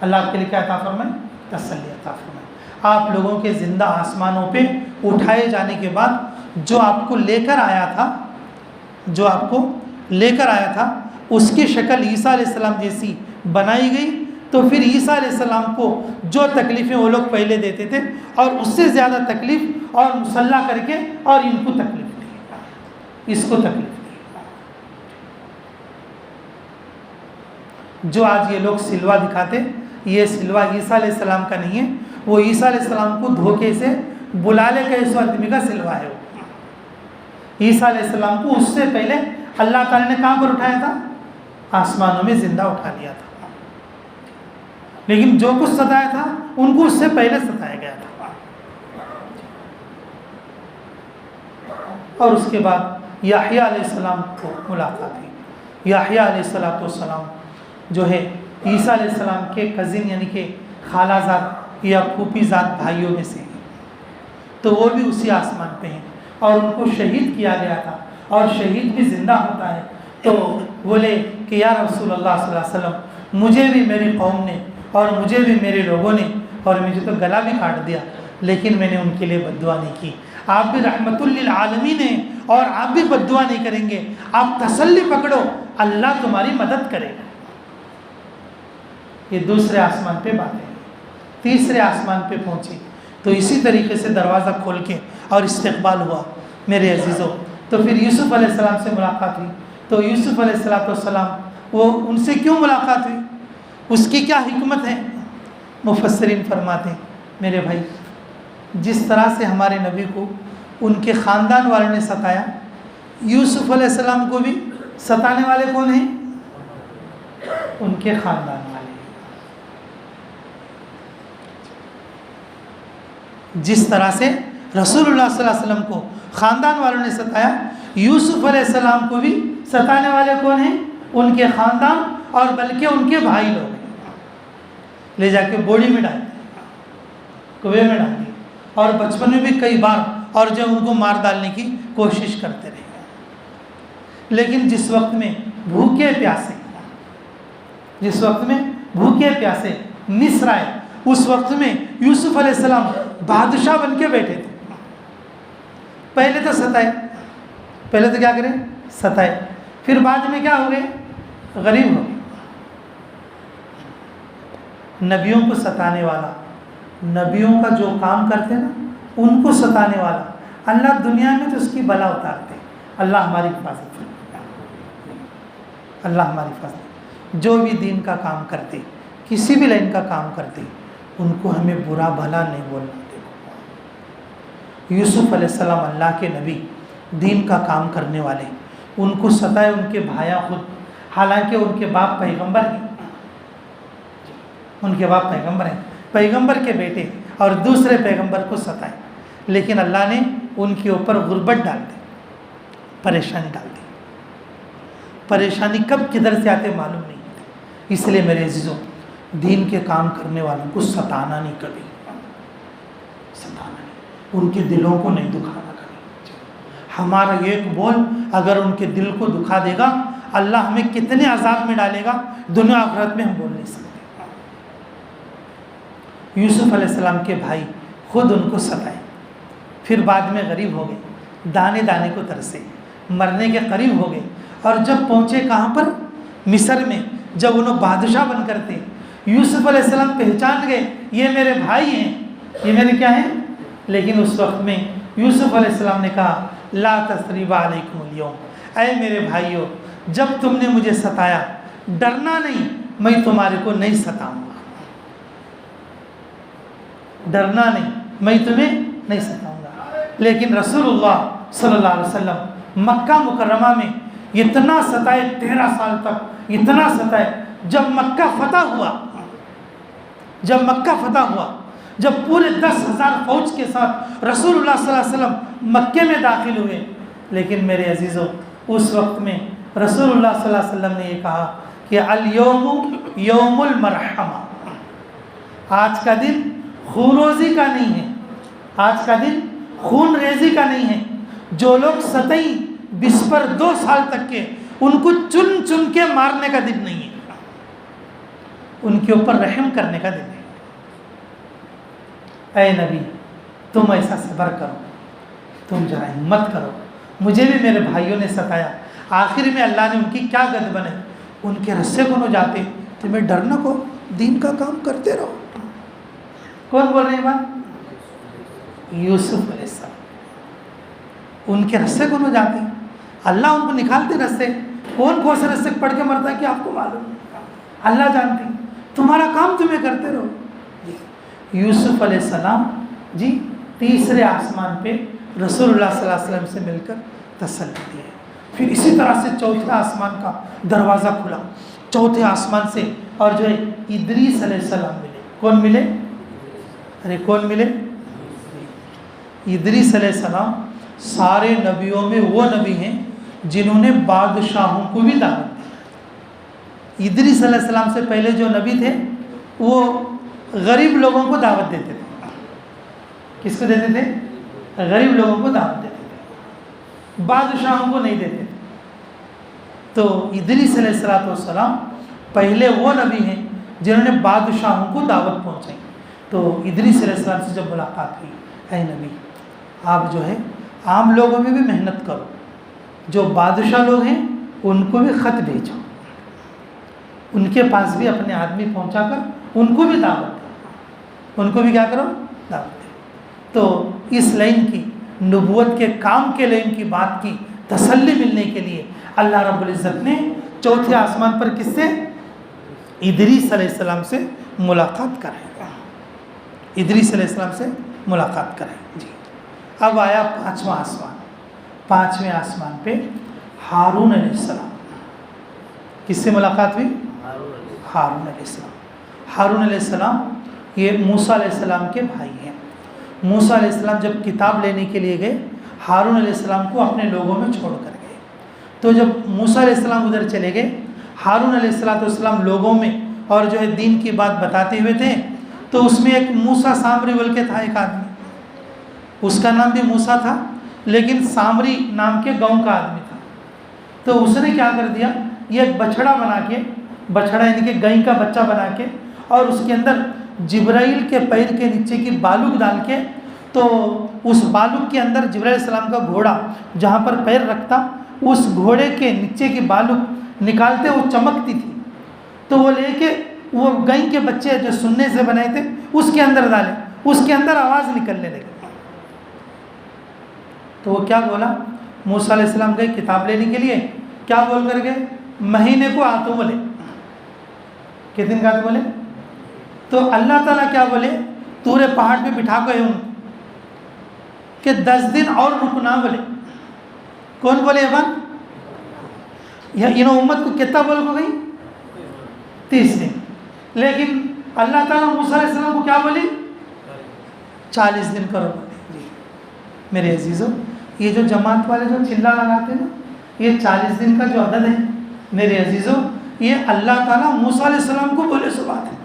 [SPEAKER 2] اللہ آپ کے لیے کیا عطا فرمائے؟ تسلی عطا فرمائے۔ آپ لوگوں کے زندہ آسمانوں پہ اٹھائے جانے کے بعد جو آپ کو لے کر آیا تھا، جو آپ کو لے کر آیا تھا، اس کی شکل عیسیٰ علیہ السلام جیسی بنائی گئی، تو پھر عیسیٰ علیہ السلام کو جو تکلیفیں وہ لوگ پہلے دیتے تھے، اور اس سے زیادہ تکلیف اور مسلح کر کے اور ان کو تکلیف دی، اس کو تکلیف دی۔ جو آج یہ لوگ سلوا دکھاتے، یہ سلوا عیسیٰ علیہ السلام کا نہیں ہے، وہ عیسیٰ علیہ السلام کو دھوکے سے بلا لے کے اس آدمی کا سلوا ہے۔ وہ عیسیٰ علیہ السلام کو اس سے پہلے اللہ تعالیٰ نے کہاں پر اٹھایا تھا؟ آسمانوں میں زندہ اٹھا لیا تھا، لیکن جو کچھ ستایا تھا ان کو اس سے پہلے ستایا گیا تھا۔ اور اس کے بعد یحییٰ علیہ السلام کو ملاقات ہوئی۔ یحییٰ علیہ السلام جو ہے عیسیٰ علیہ السلام کے کزن، یعنی کہ خالہ زاد یا پھوپھی زاد بھائیوں میں سے ہیں، تو وہ بھی اسی آسمان پہ ہیں، اور ان کو شہید کیا گیا تھا، اور شہید بھی زندہ ہوتا ہے۔ تو بولے کہ یا رسول اللہ صلی اللہ علیہ وسلم، مجھے بھی میری قوم نے اور مجھے بھی میرے لوگوں نے، اور مجھے تو گلا بھی کاٹ دیا، لیکن میں نے ان کے لیے بد دعا نہیں کی۔ آپ بھی رحمت للعالمین ہیں، اور آپ بھی بد دعا نہیں کریں گے، آپ تسلی پکڑو، اللہ تمہاری مدد کرے گا۔ یہ دوسرے آسمان پہ باتیں، تیسرے آسمان پہ پہنچی تو اسی طریقے سے دروازہ کھول کے اور استقبال ہوا میرے عزیزوں۔ تو پھر یوسف علیہ السلام سے ملاقات ہوئی، تو یوسف علیہ السلام وہ ان سے کیوں ملاقات ہوئی، اس کی کیا حکمت ہے؟ مفسرین فرماتے ہیں میرے بھائی، جس طرح سے ہمارے نبی کو ان کے خاندان والوں نے ستایا، یوسف علیہ السلام کو بھی ستانے والے کون ہیں؟ ان کے خاندان والے۔ جس طرح سے رسول اللہ صلی اللہ علیہ وسلم کو خاندان والوں نے ستایا، یوسف علیہ السلام کو بھی ستانے والے کون ہیں؟ ان کے خاندان، اور بلکہ ان کے بھائی لوگ ہیں۔ لے جا کے بوڑی میں ڈال دیا، کنویں میں ڈال دیا، اور بچپن میں بھی کئی بار اور جو ان کو مار ڈالنے کی کوشش کرتے رہے۔ لیکن جس وقت میں بھوکے پیاسے مصر آئے، اس وقت میں یوسف علیہ السلام بادشاہ بن کے بیٹھے تھے۔ پہلے تو ستائے، پہلے تو کیا کریں؟ ستائے، پھر بعد میں کیا ہو گئے؟ غریب ہو گئے۔ نبیوں کو ستانے والا، نبیوں کا جو کام کرتے نا ان کو ستانے والا، اللہ دنیا میں تو اس کی بلا اتارتے۔ اللہ ہماری حفاظت کرے، اللہ ہماری حفاظت۔ جو بھی دین کا کام کرتے، کسی بھی لائن کا کام کرتے، ان کو ہمیں برا بھلا نہیں بولنا۔ دیکھو یوسف علیہ السلام اللہ کے نبی، دین کا کام کرنے والے، ان کو ستائے ان کے بھائیاں خود، حالانکہ ان کے باپ پیغمبر ہیں، ان کے باپ پیغمبر ہیں، پیغمبر کے بیٹے، اور دوسرے پیغمبر کو ستائے، لیکن اللہ نے ان کے اوپر غربت ڈال دی، پریشانی ڈال دی۔ پریشانی کب کدھر سے آتے معلوم نہیں ہوتی، اس لیے میرے عزیزوں دین کے کام کرنے والوں کو ستانا نہیں، کبھی ستانا نہیں، ان کے دلوں کو نہیں دکھانا کبھی۔ ہمارا ایک بول اگر ان کے دل کو دکھا دے گا، اللہ ہمیں کتنے عذاب میں ڈالے گا، دنیا آخرت میں ہم بول نہیں سکتے۔ یوسف علیہ السلام کے بھائی خود ان کو ستائے، پھر بعد میں غریب ہو گئے، دانے دانے کو ترسے، مرنے کے قریب ہو گئے، اور جب پہنچے کہاں پر؟ مصر میں، جب انہوں بادشاہ بن کر تھے، یوسف علیہ السلام پہچان گئے یہ میرے بھائی ہیں، یہ میرے کیا ہیں؟ لیکن اس وقت میں یوسف علیہ السلام نے کہا لا تثریب علیکم اليوم، اے میرے بھائیو جب تم نے مجھے ستایا ڈرنا نہیں، میں تمہارے کو نہیں ستاؤں گا، ڈرنا نہیں، میں تمہیں نہیں ستاؤں گا۔ لیکن رسول اللہ صلی اللہ علیہ وسلم مکہ مکرمہ میں اتنا ستائے، 13 سال تک اتنا ستائے، جب مکہ فتح ہوا، جب پورے 10,000 فوج کے ساتھ رسول اللہ صلی اللہ علیہ وسلم مکے میں داخل ہوئے، لیکن میرے عزیزوں اس وقت میں رسول اللہ صلی اللہ علیہ وسلم نے یہ کہا کہ الیوم یوم المرحمہ، آج کا دن خونریزی کا نہیں ہے، آج کا دن خون ریزی کا نہیں ہے۔ جو لوگ 27 پر 2 سال تک کے، ان کو چن چن کے مارنے کا دن نہیں ہے، ان کے اوپر رحم کرنے کا دن ہے۔ اے نبی تم ایسا صبر کرو، تم ذرا ہمت کرو، مجھے بھی میرے بھائیوں نے ستایا، آخر میں اللہ نے ان کی کیا گد بنے، ان کے رسے کو نہ جاتے، تمہیں ڈرنا کو، دین کا کام کرتے رہو۔ کون بول رہے ہیں بات؟ یوسف علیہ السلام، ان کے رسے کو نہ جاتے، اللہ ان کو نکالتے رسے، کون سے رسے پڑھ کے مرتا ہے کہ آپ کو معلوم، اللہ جانتے، تمہارا کام تمہیں کرتے رہو۔ یوسف علیہ السلام جی تیسرے آسمان پہ رسول اللہ صلی اللہ علیہ وسلم سے مل کر تسلی دیے، پھر اسی طرح سے چوتھے آسمان کا دروازہ کھلا، چوتھے آسمان سے، اور جو ہے ادریس علیہ السلام ملے۔ کون ملے؟ ارے کون ملے؟ ادریس علیہ السلام سارے نبیوں میں وہ نبی ہیں جنہوں نے بادشاہوں کو بھی دعوت دی۔ ادریس علیہ السلام سے پہلے جو نبی تھے وہ غریب لوگوں کو دعوت دیتے تھے۔ کس کو دیتے تھے؟ غریب لوگوں کو دعوت دیتے تھے، بادشاہوں کو نہیں دیتے تھے۔ تو ادریس علیہ السلام پہلے وہ نبی ہیں جنہوں نے بادشاہوں کو دعوت پہنچائی۔ تو ادریس علیہ السلام سے جب ملاقات ہوئی، اے نبی آپ جو ہے عام لوگوں میں بھی محنت کرو، جو بادشاہ لوگ ہیں ان کو بھی خط بھیجو، ان کے پاس بھی اپنے آدمی پہنچا کر ان کو بھی دعوت دو، ان کو بھی کیا کرو؟ دعوت دو۔ تو اس لائن کی نبوت کے کام کے لائن کی بات کی تسلی ملنے کے لیے اللہ رب العزت نے چوتھے آسمان پر کس سے؟ ادریس علیہ السلام سے ملاقات کرائی، ادریس علیہ السلام سے ملاقات کرائی جی۔ اب آیا 5واں آسمان، 5ویں آسمان پہ ہارون علیہ السلام، کس سے ملاقات ہوئی؟ ہارون علیہ السلام۔ ہارون علیہ السلام یہ موسیٰ علیہ السلام کے بھائی ہیں۔ موسیٰ علیہ السلام جب کتاب لینے کے لیے گئے، ہارون علیہ السلام کو اپنے لوگوں میں چھوڑ کر گئے۔ تو جب موسیٰ علیہ السلام ادھر چلے گئے، ہارون علیہ السلام لوگوں میں اور جو ہے دین کی بات بتاتے ہوئے تھے، تو اس میں ایک موسیٰ سامری بول کے تھا ایک آدمی، اس کا نام بھی موسیٰ تھا لیکن سامری نام کے گاؤں کا آدمی تھا۔ تو اس نے کیا کر دیا، یہ ایک بچھڑا بنا کے، بچھڑا یعنی کہ گائے کا بچہ بنا کے، اور اس کے اندر جبرائیل کے پیر کے نیچے کی بالک ڈال کے، تو اس بالک کے اندر جبرائیل علیہ السلام کا گھوڑا جہاں پر پیر رکھتا، اس گھوڑے کے نیچے کی بالک نکالتے وہ چمکتی تھی، تو وہ لے کے وہ گائے کے بچے جو سننے سے بنائے تھے اس کے اندر ڈالے، اس کے اندر آواز نکلنے لگی۔ تو وہ کیا بولا، موسیٰ علیہ السلام گئے کتاب لینے کے لیے، کیا بول کر گئے، مہینے کو آتوں بولے، کتنے دن کا بولے؟ تو اللہ تعالیٰ کیا بولے طور پہاڑ پہ بٹھا گئے ان کہ 10 دن اور رکنا بولے. کون بولے ابن؟ انہوں امت کو کتنا بول کو گئی؟ 30 دن. لیکن اللہ تعالیٰ موسیٰ علیہ السلام کو کیا بولی؟ 40 دن کرو. میرے عزیزو یہ جو جماعت والے جو چلا لگاتے ہیں نا یہ 40 دن کا جو عدد ہے میرے عزیزو یہ اللہ تعالیٰ موسیٰ علیہ السلام کو بولے سو بات ہے.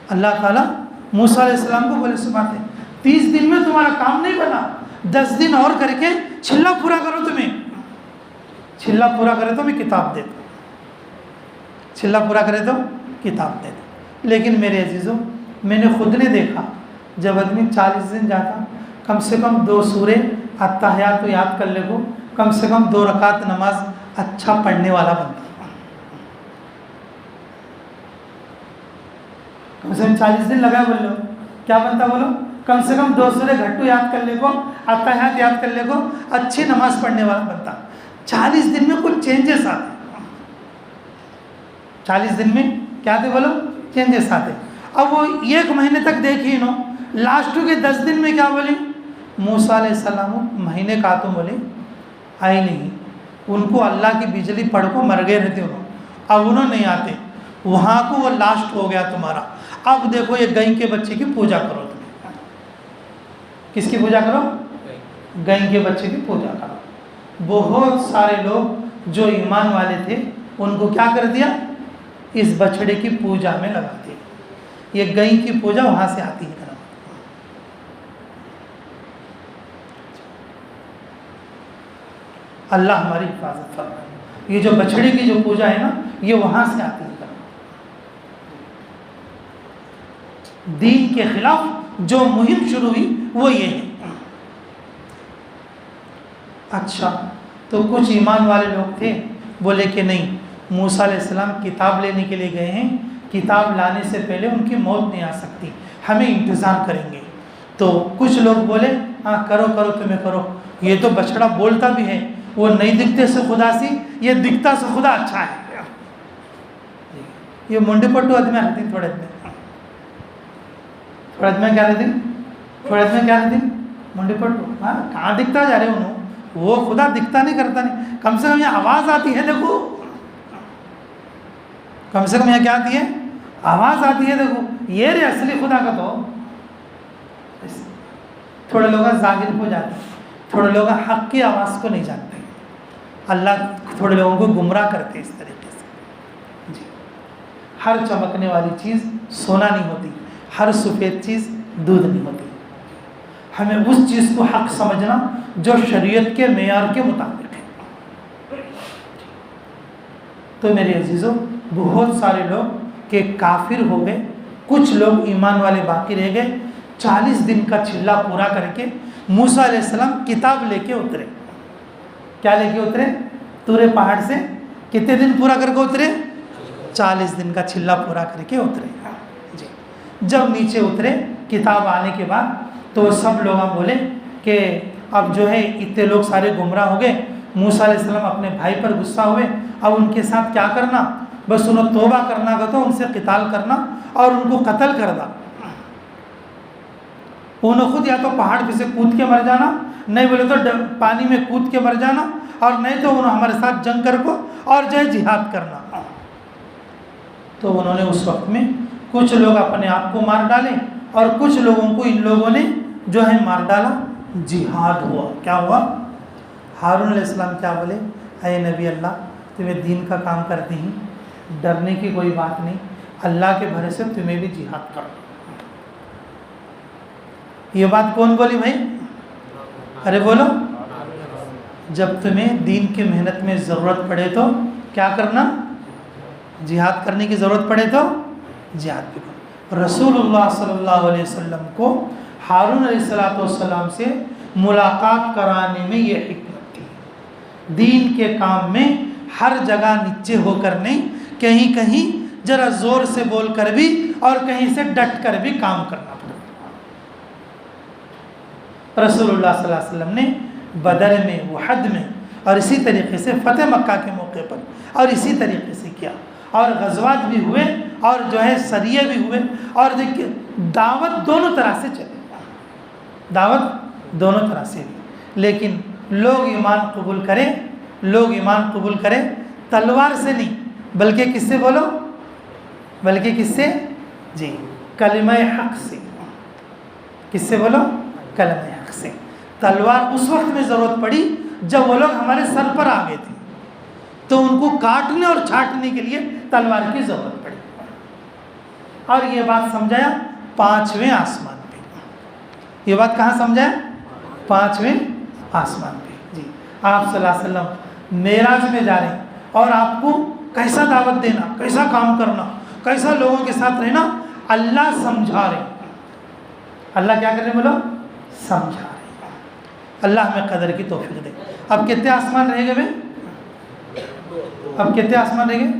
[SPEAKER 2] اللہ تعالیٰ موسیٰ علیہ السلام کو بولے سو بات ہے. 30 دن میں تمہارا کام نہیں بنا, 10 دن اور کر کے چھلا پورا کرو. تمہیں چھلا پورا کرے تو میں کتاب دے دوں, چھلا پورا کرے تو کتاب دے دوں. لیکن میرے عزیزوں میں نے خود نے دیکھا جب آدمی 40 دن جاتا کم سے کم 2 سورے اتحیات تو یاد کر لے کو, کم سے کم 2 رکعت نماز اچھا پڑھنے والا بنتا. کم سے کم 40 دن لگا بول لو کیا بنتا بولو, کم سے کم 2 سورے گھٹو یاد کر لے کو, اتحیات یاد کر لے کو, اچھی نماز پڑھنے والا بنتا. 40 دن میں کچھ چینجز آتے. 40 دن میں کیا تھے بولو چینجز آتے. اب وہ 1 مہینے تک دیکھی نو, لاسٹ کے 10 دن میں کیا بولے موسیٰ علیہ السلام مہینے کا تو بولے آئے نہیں. ان کو اللہ کی بجلی پڑھ کو مر گئے رہتے انہوں, اب انہوں نہیں آتے. وہاں کو وہ لاسٹ ہو گیا تمہارا. اب دیکھو یہ گائیں کے بچے کی پوجا کرو. تم کس کی پوجا کرو؟ گائیں کے بچے کی پوجا کرو. بہت سارے لوگ جو ایمان والے تھے ان کو کیا کر دیا, اس بچڑے کی پوجا میں لگا دیا. یہ گائیں کی پوجا وہاں سے آتی ہے. اللہ ہماری حفاظت فرمائے. یہ جو بچڑے کی جو پوجا ہے نا یہ وہاں سے آتی ہے. دین کے خلاف جو مہم شروع ہوئی وہ یہ ہے. اچھا تو کچھ ایمان والے لوگ تھے بولے کہ نہیں موسیٰ علیہ السلام کتاب لینے کے لیے گئے ہیں, کتاب لانے سے پہلے ان کی موت نہیں آ سکتی, ہمیں انتظار کریں گے. تو کچھ لوگ بولے ہاں کرو کرو تمہیں کرو, یہ تو بچڑا بولتا بھی ہے, وہ نہیں دکھتے سے خدا سی, یہ دکھتا سے خدا اچھا ہے. یہ منڈی پٹو آدمی آتی تھوڑے میں کیا رہتی تھوڑے میں کیا رہتی منڈی پٹو. ہاں کہاں دکھتا جا رہے انہوں, وہ خدا دکھتا نہیں کرتا نہیں. کم سے کم یہ آواز آتی ہے دیکھو, کم سے کم یہ کیا آتی ہے آواز آتی ہے دیکھو, یہ رہے اصلی خدا کا. تو تھوڑے لوگ ظاہر ہو جاتے, تھوڑے لوگ حق کی آواز کو نہیں جانتے. اللہ تھوڑے لوگوں کو گمراہ کرتے اس طریقے سے. جی ہر چمکنے والی چیز سونا نہیں ہوتی, ہر سفید چیز دودھ نہیں ہوتی. ہمیں اس چیز کو حق سمجھنا جو شریعت کے معیار کے مطابق ہے. تو میرے عزیزوں بہت سارے لوگ کہ کافر ہو گئے, کچھ لوگ ایمان والے باقی رہ گئے. 40 دن کا چلا پورا کر کے موسیٰ علیہ السلام کتاب لے کے اترے. کیا لے کے اترے؟ طور پہاڑ سے کتنے دن پورا کر کے اترے؟ 40 دن کا چلا پورا کر کے اترے. جی جب نیچے اترے کتاب آنے کے بعد تو سب لوگ بولے کہ اب جو ہے اتنے لوگ سارے گمراہ ہو گئے. موسیٰ علیہ السلام اپنے بھائی پر غصہ ہوئے, اب ان کے ساتھ کیا کرنا, بس انہیں توبہ کرنا کا تو ان سے قتال کرنا اور ان کو قتل کرنا. انہوں خود یا تو پہاڑ پہ سے کود کے مر جانا, نہیں بولے تو پانی میں کود کے مر جانا, اور نہیں تو انہوں ہمارے ساتھ جنگ کر کو اور جو ہے جہاد کرنا. تو انہوں نے اس وقت میں کچھ لوگ اپنے آپ کو مار ڈالے اور کچھ لوگوں کو ان لوگوں نے جو ہے مار ڈالا. جہاد ہوا. کیا ہوا؟ ہارون علیہ السلام کیا بولے, اے نبی اللہ تمہیں دین کا کام کرتے ہیں, ڈرنے کی کوئی بات نہیں, اللہ کے بھروسے تمہیں بھی جہاد کرو. یہ بات کون بولی بھائی؟ ارے بولو. جب تمہیں دین کی محنت میں ضرورت پڑے تو کیا کرنا, جہاد کرنے کی ضرورت پڑے تو جہاد بھی کرو. رسول اللہ صلی اللہ علیہ وسلم کو ہارون علیہ السلام سے ملاقات کرانے میں یہ حکمت تھی. دین کے کام میں ہر جگہ نیچے ہو کر نہیں, کہیں کہیں ذرا زور سے بول کر بھی اور کہیں سے ڈٹ کر بھی کام کرنا پڑتا. رسول اللہ صلی اللہ علیہ وسلم نے بدر میں, وحد میں اور اسی طریقے سے فتح مکہ کے موقع پر اور اسی طریقے سے کیا، اور غزوات بھی ہوئے اور جو ہے سریے بھی ہوئے، اور دیکھیے دعوت دونوں طرح سے چلے، دعوت دونوں طرح سے بھی، لیکن لوگ ایمان قبول کریں، لوگ ایمان قبول کریں تلوار سے نہیں بلکہ کس سے بولو، بلکہ کس سے؟ جی کلمہ حق سے۔ کس سے بولو؟ کلمہ حق سے۔ تلوار اس وقت میں ضرورت پڑی جب وہ لوگ ہمارے سر پر آ گئے تھے، تو ان کو کاٹنے اور چھانٹنے کے لیے تلوار کی ضرورت پڑی، اور یہ بات سمجھایا 5ویں آسمان پہ۔ یہ بات کہاں سمجھایا؟ 5ویں آسمان پہ۔ جی آپ صلی اللہ علیہ وسلم معراج میں جا رہے ہیں، اور آپ کو کیسا دعوت دینا، کیسا کام کرنا، کیسا لوگوں کے ساتھ رہنا، اللہ سمجھا رہے ہیں۔ اللہ کیا کر رہے ہیں بولو؟ سمجھا رہے ہیں۔ اللہ ہمیں قدر کی توفیق دے۔ اب کتنے آسمان رہ گئے بھائی؟ اب کتنے آسمان رہ گئے؟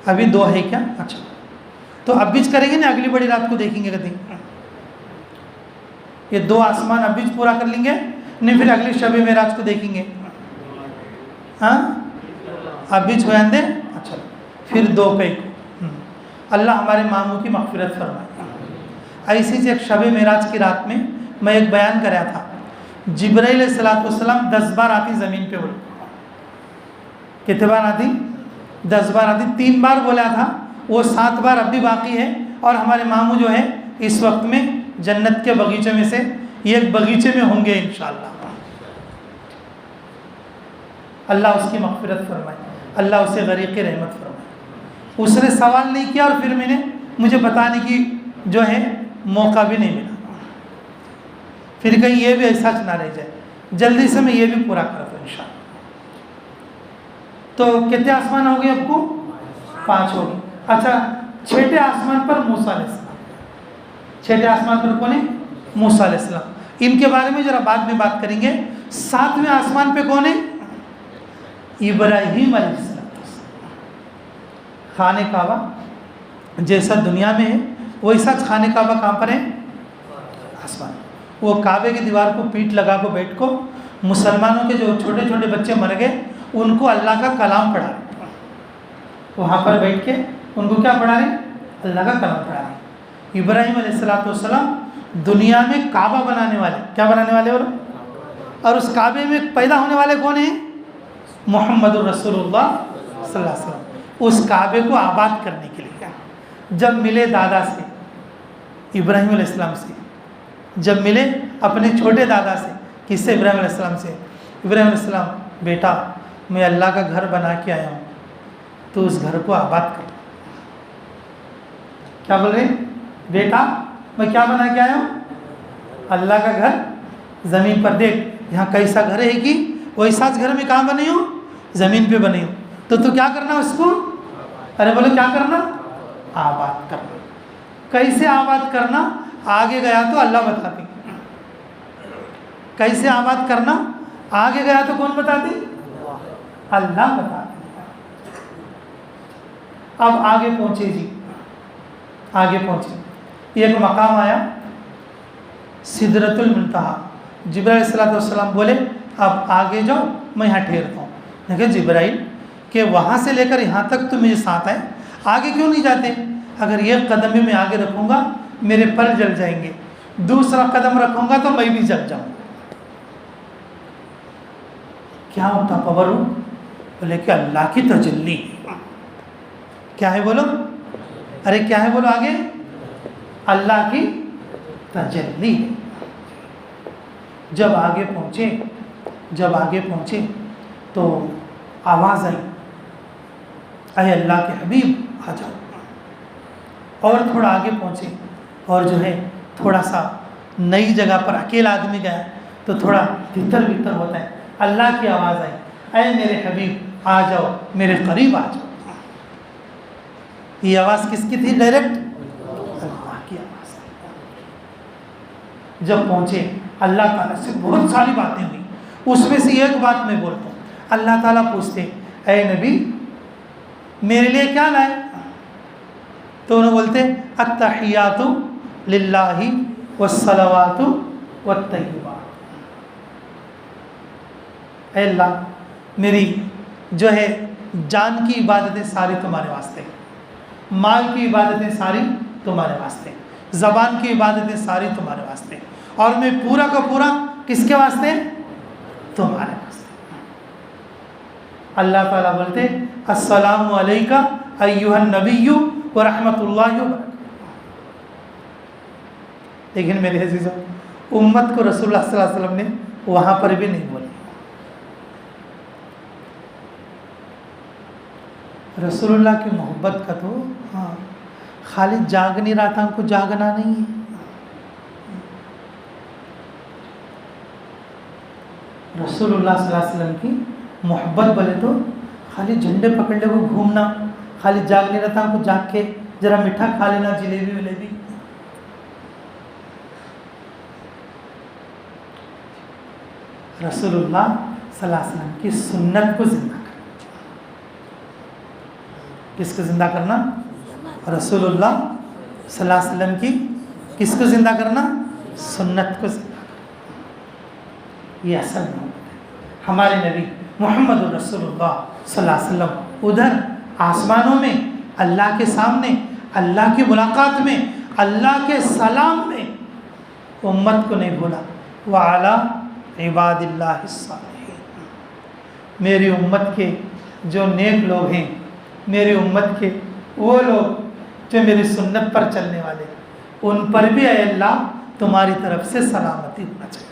[SPEAKER 2] ابھی 2 ہے کیا؟ اچھا، تو اب بیچ کریں گے نا، اگلی بڑی رات کو دیکھیں گے کدی۔ یہ 2 آسمان اب بیچ پورا کر لیں گے، نہیں پھر اگلی شب معراج کو دیکھیں گے؟ ہاں اب بیچ بیان دیں، اچھا پھر 2 کئی کو اللہ ہمارے ماموں کی مغفرت فرمائے۔ ایسی ایک شب معراج کی رات میں میں ایک بیان کر رہا تھا، جبرائیل علیہ السلام 10 بار آتی زمین پہ، بولے کتنے بار آتی؟ 10 بار آتی، 3 بار بولا تھا، وہ 7 بار اب بھی باقی ہے، اور ہمارے ماموں جو ہے اس وقت میں جنت کے باغیچے میں سے ایک باغیچے میں ہوں گے انشاءاللہ۔ اللہ اس کی مغفرت فرمائے، اللہ اسے غریق رحمت فرمائے۔ اس نے سوال نہیں کیا، اور پھر مجھے بتانے کی جو ہے موقع بھی نہیں ملا، پھر کہیں یہ بھی ایسا نہ رہ جائے، جلدی سے میں یہ بھی پورا کرتا ہوں انشاءاللہ۔ تو کتنے آسمان ہو گئے آپ کو؟ 5 ہو گئے۔ اچھا، 6ٹھے آسمان پر موسیٰ علیہ السلام، 6ٹھے آسمان پر کون ہے؟ موسیٰ علیہ السلام۔ ان کے بارے میں ذرا بعد میں بات کریں گے۔ 7ویں آسمان پہ کون ہے؟ ابراہیم علیہ السلام۔ خانہ کعبہ جیسا دنیا میں ہے ویسا خانہ کعبہ کہاں پر ہے؟ آسمان۔ وہ کعبے کی دیوار کو پیٹ لگا کو بیٹھ کو مسلمانوں کے جو چھوٹے چھوٹے بچے مر گئے ان کو اللہ کا کلام پڑھا رہے، وہاں پر بیٹھ کے ان کو کیا پڑھا رہے؟ اللہ کا کلام پڑھا رہے۔ ابراہیم علیہ السلام دنیا میں کعبہ بنانے والے، کیا بنانے والے؟ اور اس کعبے میں پیدا ہونے والے کون ہیں؟ محمد الرسول اللہ صلی اللہ علیہ وسلم۔ اس کعبے کو آباد کرنے کے لیے جب ملے دادا سے، ابراہیم علیہ السلام سے، جب ملے اپنے چھوٹے دادا سے، کس سے؟ ابراہیم علیہ السلام سے۔ ابراہیم علیہ السلام، بیٹا میں اللہ کا گھر بنا کے آیا ہوں، تو اس گھر کو آباد کر۔ کیا بول رہے ہیں؟ بیٹا میں کیا بنا کے آیا ہوں؟ اللہ کا گھر زمین پر، دیکھ یہاں کیسا گھر ہے کہ ویسا گھر میں کہاں بنی ہوں؟ زمین پہ بنی ہوں، تو کیا کرنا اس کو؟ ارے بولو کیا کرنا؟ آباد کرنا۔ کیسے آباد کرنا؟ آگے گیا تو اللہ بتاتے ہیں کیسے آباد کرنا، آگے گیا تو کون بتاتے؟ اللہ بتاتے ہیں۔ اب آگے پہنچے جی، آگے پہنچے، ایک مقام آیا سدرۃ المنتہی۔ جبرائیل علیہ السلام بولے اب آگے جاؤ، میں یہاں ٹھہرتا ہوں۔ دیکھیں جبرائیل کہ وہاں سے لے کر یہاں تک تو میرے ساتھ ہے، آگے کیوں نہیں جاتے؟ اگر ایک قدم بھی میں آگے رکھوں گا میرے پر جل جائیں گے، دوسرا قدم رکھوں گا تو میں بھی جل جاؤں گا۔ کیا ہوتا پاور؟ بولے کہ اللہ کی تجلی۔ کیا ہے بولو؟ ارے کیا ہے بولو آگے؟ اللہ کی تجلی۔ جب آگے پہنچے تو آواز آئی، اے اللہ کے حبیب آ جاؤ۔ اور تھوڑا آگے پہنچے، اور جو ہے تھوڑا سا نئی جگہ پر اکیلا آدمی گیا تو تھوڑا بھیتر ہوتا ہے، اللہ کی آواز آئی، اے میرے حبیب آ جاؤ، میرے قریب آ جاؤ۔ یہ آواز کس کی تھی؟ ڈائریکٹ اللہ کی آواز۔ جب پہنچے اللہ تعالیٰ سے بہت ساری باتیں ہوئی، اس میں سے ایک بات میں بولتا ہوں۔ اللہ تعالیٰ پوچھتے اے نبی میرے لیے کیا لائے؟ تو انہوں بولتے التحیات للہ والصلوات والطیبات۔ اے اللہ میری جو ہے جان کی عبادتیں ساری تمہارے واسطے، مال کی عبادتیں ساری تمہارے واسطے، زبان کی عبادتیں ساری تمہارے واسطے، اور میں پورا کا پورا کس کے واسطے؟ تمہارے واسطے۔ اللہ تعالیٰ بولتے السلام علیکہ ایھا النبی ورحمۃ اللہ وبرکاتہ۔ لیکن میرے عزیزوں، امت کو رسول اللہ صلی اللہ علیہ وسلم نے وہاں پر بھی نہیں بولی۔ رسول اللہ کی محبت کا تو خالی جاگ نہیں رہا تھا، ہم کو جاگنا نہیں ہے۔ رسول اللہ صلی اللہ علیہ وسلم کی محبت بولے تو خالی جھنڈے پکڑ لے کو گھومنا، خالی جاگ نہیں رہتا، ہم کو جاگ کے ذرا میٹھا کھا لینا، جلیبی ولیبی۔ رسول اللہ صلی اللہ علیہ وسلم کی سنت کو زندہ کرنا۔ کس کو زندہ کرنا؟ رسول اللہ صلی اللہ علیہ وسلم کی کس کو زندہ کرنا؟ سنت کو زندہ کرنا۔ یہ اصل محبت ہے۔ ہمارے نبی محمد رسول اللہ صلی اللہ علیہ وسلم ادھر آسمانوں میں اللہ کے سامنے، اللہ کی ملاقات میں، اللہ کے سلام میں امت کو نہیں بھولا۔ وَعَلَىٰ عِبَادِ اللَّهِ الصَّالِحِينَ، میری امت کے جو نیک لوگ ہیں، میری امت کے وہ لوگ جو میری سنت پر چلنے والے، ان پر بھی اے اللہ تمہاری طرف سے سلامتی ہونا چاہیے۔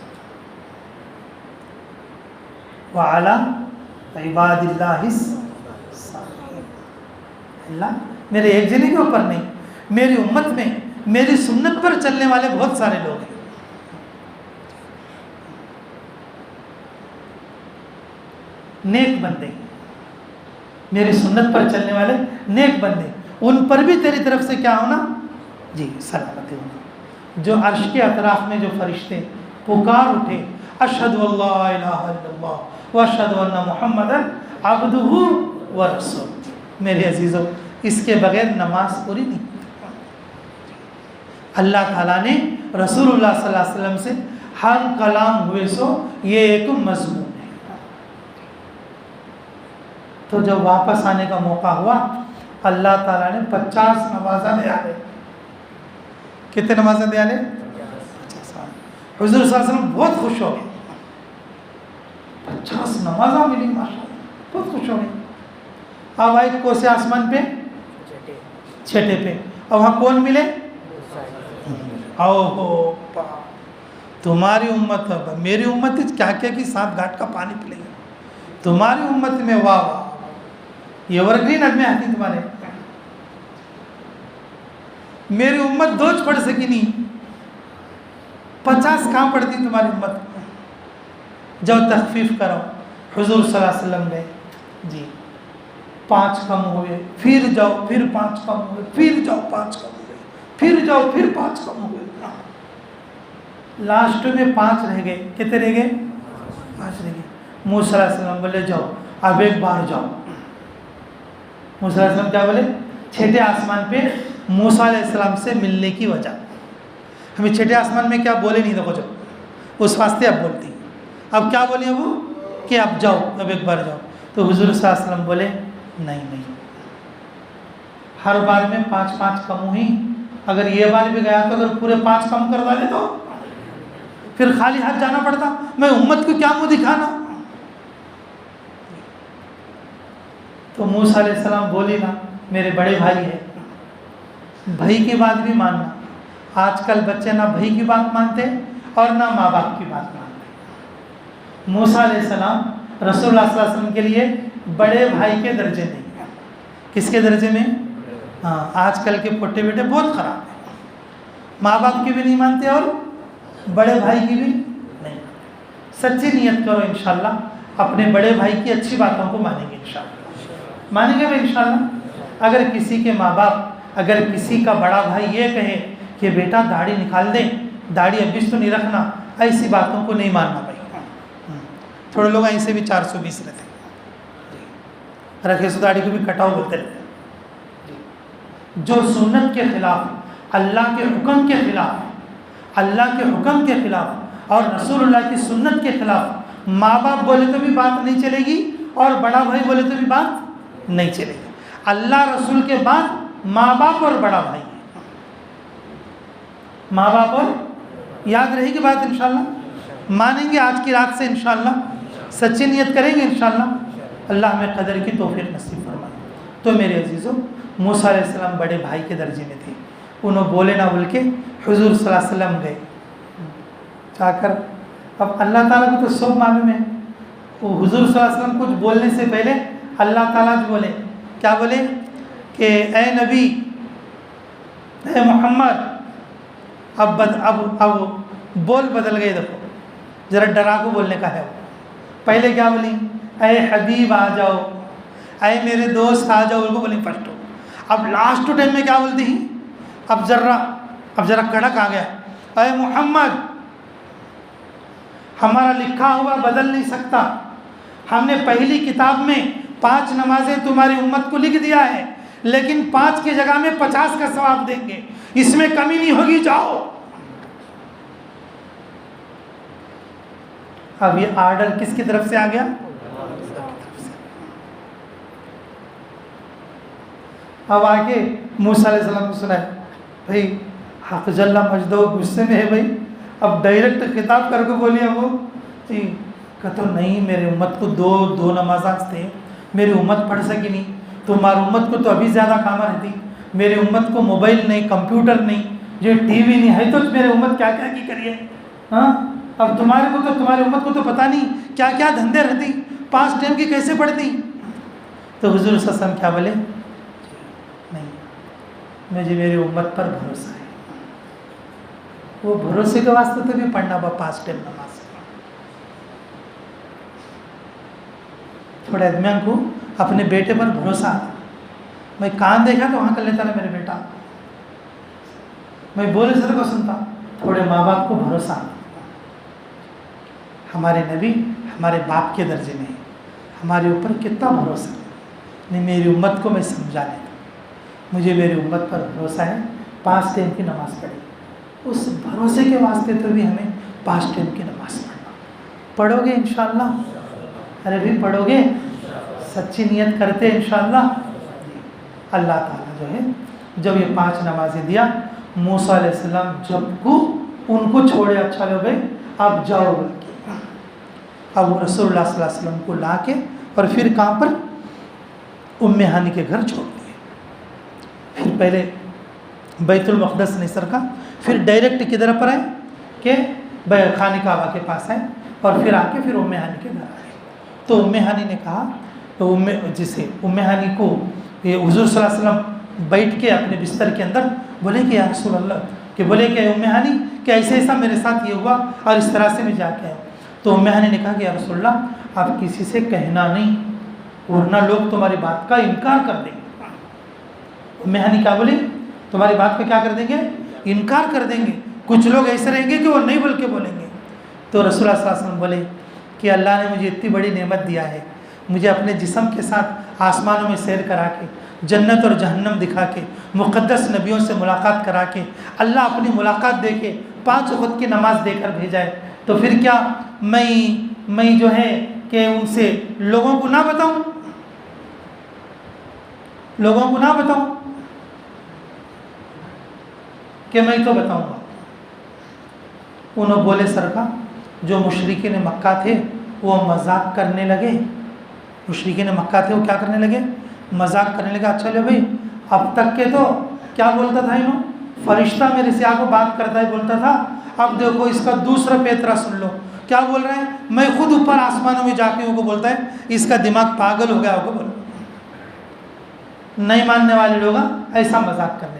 [SPEAKER 2] وَعَلَىٰ عِبَادِ اللَّهِ الصَّالِحِينَ، اللہ میرے ایک جنے کے اوپر نہیں، میری امت میں میری سنت پر چلنے والے بہت سارے لوگ ہیں۔ نیک بندے، میری سنت پر چلنے والے نیک بندے، ان پر بھی تیری طرف سے کیا ہونا؟ جی سلامتی ہونا۔ جو عرش کے اطراف میں جو فرشتے پکار اٹھے اشہد ان لا الہ الا اللہ واشہد ان محمدا عبدہ ورسولہ، میرے عزیزوں اس کے بغیر نماز پوری نہیں۔ اللہ تعالیٰ نے رسول اللہ صلی اللہ علیہ وسلم سے ہر کلام ہوئے سو یہ ایک مضمون ہے۔ تو جب واپس آنے کا موقع ہوا، اللہ تعالیٰ نے 50 نمازیں دیا لے۔ کتنے نمازیں دیا لے؟ 50۔ حضور صلی اللہ علیہ وسلم بہت خوش ہو گئے، 50 نمازیں ملی ماشاءاللہ، بہت خوش ہو گئے۔ اب آئے کوسے آسمان پہ؟ چھٹے پہ۔ اور وہاں کون ملے؟ او تمہاری امت، میری امت کیا کیا کی 7 گھاٹ کا پانی پلے گا، تمہاری امت میں واہ واہ، یہ ورگرین نغمے آتی تمہارے۔ میری امت 2 پڑھ سکی نہیں، 50 کہاں پڑھتی تمہاری امت؟ جب تخفیف کرو، حضور صلی اللہ علیہ وسلم نے جی 5 کم ہوئے، پھر جاؤ، پھر 5 کم ہوئے، پھر جاؤ 5 کم ہوئے، پھر جاؤ، پھر 5 کم ہوئے، لاسٹ میں 5 رہ گئے۔ کتنے رہ گئے؟ 5 رہ گئے۔ موسیٰ علیہ السلام بولے جاؤ اب ایک بار جاؤ۔ موسیٰ علیہ السلام کیا بولے؟ چھٹے آسمان پہ موسیٰ علیہ السلام سے ملنے کی وجہ، ہمیں چھٹے آسمان میں کیا بولے نہیں دیکھو، جب اس واسطے اب بولتی ہیں، اب کیا بولے وہ کہ اب جاؤ، اب ایک بار جاؤ۔ تو حضور صلی اللہ علیہ وسلم بولے نہیں، ہر بار میں 5 کم ہوئی، اگر یہ بار بھی گیا تو اگر پورے 5 کم کر ڈالے تو پھر خالی ہاتھ جانا پڑتا، میں امت کو کیا منہ دکھانا۔ تو موسیٰ علیہ السلام بولی نا میرے بڑے بھائی ہے، بھائی کی بات بھی ماننا۔ آج کل بچے نہ بھائی کی بات مانتے اور نہ ماں باپ کی بات مانتے۔ موسیٰ علیہ السلام رسول اللہ صلی اللہ علیہ وسلم کے لیے بڑے بھائی کے درجے نہیں، کس کے درجے میں؟ ہاں، آج کل کے پوٹے بیٹے بہت خراب ہیں، ماں باپ کی بھی نہیں مانتے اور بڑے بھائی کی بھی نہیں۔ سچی نیت کرو، انشاءاللہ اپنے بڑے بھائی کی اچھی باتوں کو مانیں گے، انشاءاللہ مانیں گے انشاءاللہ۔ اگر کسی کے ماں باپ، اگر کسی کا بڑا بھائی یہ کہے کہ بیٹا داڑھی نکال دیں، داڑھی ابھی تو نہیں رکھنا، ایسی باتوں کو نہیں ماننا بھائی۔ تھوڑے لوگ ایسے بھی 420 رہتے ہیں، رکھے سو داڑھی کو بھی کٹاؤ بولتے رہتے ہیں۔ جو سنت کے خلاف، اللہ کے حکم کے خلاف، اللہ کے حکم کے خلاف اور رسول اللہ کی سنت کے خلاف ماں باپ بولے تو بھی بات نہیں چلے گی، اور بڑا بھائی بولے تو بھی بات نہیں چلے گی. اللہ رسول کے بعد ماں باپ اور بڑا بھائی, ماں باپ اور, یاد رہے گی بات انشاءاللہ. مانیں گے آج کی رات سے انشاءاللہ, سچی نیت کریں گے انشاءاللہ. اللہ ہمیں قدر کی توفیق نصیب فرمائے. تو میرے عزیزوں, موسیٰ علیہ السلام بڑے بھائی کے درجے میں تھے. انہوں بولے نہ بول کے حضور صلی اللہ علیہ وسلم گئے جا کر. اب اللہ تعالیٰ کو تو سب معلوم ہے, وہ حضور صلی اللہ علیہ وسلم کچھ بولنے سے پہلے اللہ تعالیٰ بولے, کیا بولے کہ اے نبی, اے محمد, اب بول بدل گئے. دیکھو ذرا ڈرا کو بولنے کا ہے. پہلے کیا بولی, اے حبیب آ جاؤ, اے میرے دوست آ جاؤ, ان کو بولیں فرسٹ. اب لاسٹ ٹائم میں کیا بولتی ہیں, اب ذرا کڑک آ گیا, اے محمد, ہمارا لکھا ہوا بدل نہیں سکتا. ہم نے پہلی کتاب میں 5 نمازیں تمہاری امت کو لکھ دیا ہے, لیکن 5 کی جگہ میں 50 کا ثواب دیں گے, اس میں کمی نہیں ہوگی, جاؤ. اب یہ آرڈر کس کی طرف سے آ گیا؟ اب آگے موسیٰ علیہ السلام کو سنا ہے, بھائی حق جل مجدہ غصے میں ہے بھائی, اب ڈائریکٹ خطاب کر کے بولیے وہ جی کہتا نہیں, میرے امت کو دو نمازات تھے, میری امت پڑھ سکی نہیں. تمہاری امت کو تو ابھی زیادہ کام رہتی, میری امت کو موبائل نہیں, کمپیوٹر نہیں, جو ٹی وی نہیں ہے, تو میرے امت کیا کیا کی کریے. ہاں, اب تمہاری امت کو تو پتہ نہیں کیا کیا دھندے رہتی, 5 ٹائم کی کیسے پڑھتی. تو حضور صلی اللہ علیہ وسلم کیا بولے, نہیں, مجھے میری امت پر بھروسہ ہے. وہ بھروسے کے واسطے تو بھی پڑھنا 5 ٹائم نماز. تھوڑے آدمیوں کو اپنے بیٹے پر بھروسہ آتا, میں کان دیکھا تو وہاں کر لیتا نا میرے بیٹا, میں بولے سر کو سنتا. تھوڑے ماں باپ کو بھروسہ آتا. ہمارے نبی ہمارے باپ کے درجے میں, ہمارے اوپر کتنا بھروسہ ہے. نہیں, میری امت کو میں سمجھا لیتا, مجھے میری امت پر بھروسہ ہے, 5 ٹائم کی نماز پڑھی. اس بھروسے کے واسطے تو بھی ہمیں 5 ٹائم کی نماز پڑھنا. پڑھو گے انشاءاللہ؟ ارے بھی پڑھو گے, سچی نیت کرتے انشاءاللہ. اللہ تعالیٰ جو ہے جب یہ 5 نمازیں دیا, موسیٰ علیہ السلام جب کو ان کو چھوڑے, اچھا لو بھائی اب جاؤ بول کے, اب رسول اللہ صلی اللہ علیہ وسلم کو لا کے اور پھر کہاں پر, ام ہانی کے گھر چھوڑ دیے. پھر پہلے بیت المقدس نہیں سر کا, پھر ڈائریکٹ کدھر پر آئے کہ خانہ کعبہ کے پاس آئے, اور پھر آ کے پھر ام ہانی کے گھر آئے. تو ام ہانی نے کہا, تو ام ہانی کو یہ حضور صلی اللہ علیہ وسلم بیٹھ کے اپنے بستر کے اندر بولے کہ یا رسول اللہ, کہ بولے کہ ام ہانی کہ ایسا میرے ساتھ یہ ہوا اور اس طرح سے میں جا کے آیا. تو ام ہانی نے کہا کہ یا رسول اللہ آپ کسی سے کہنا نہیں, ورنہ لوگ تمہاری بات کا انکار کر دیں گے. ام ہانی کیا بولی, تمہاری بات کا کیا کر دیں گے, انکار کر دیں گے. کچھ لوگ ایسے رہیں گے کہ وہ نہیں بول کے بولیں گے. تو رسول اللہ صلی اللہ علیہ وسلم بولے کہ اللہ نے مجھے اتنی بڑی نعمت دیا ہے, مجھے اپنے جسم کے ساتھ آسمانوں میں سیر کرا کے, جنت اور جہنم دکھا کے, مقدس نبیوں سے ملاقات کرا کے, اللہ اپنی ملاقات دے کے 5 وقت کی نماز دے کر بھیجا ہے. تو پھر کیا میں جو ہے کہ ان سے لوگوں کو نہ بتاؤں, لوگوں کو نہ بتاؤں کہ میں تو بتاؤں گا. انہوں بولے سر کا, جو مشرکین مکہ تھے وہ مذاق کرنے لگے. مشرکین مکہ تھے وہ کیا کرنے لگے, مذاق کرنے لگے. اچھا لے بھائی, اب تک کے تو کیا بولتا تھا انہوں, فرشتہ میرے سے آگے بات کرتا ہے بولتا تھا, اب دیکھو اس کا دوسرا پیترا سن لو, کیا بول رہے ہیں, میں خود اوپر آسمانوں میں جا کے ان کو بولتا ہے, اس کا دماغ پاگل ہو گیا ہوگا. بولو, نہیں ماننے والے لوگ ایسا مذاق کرنے لگے.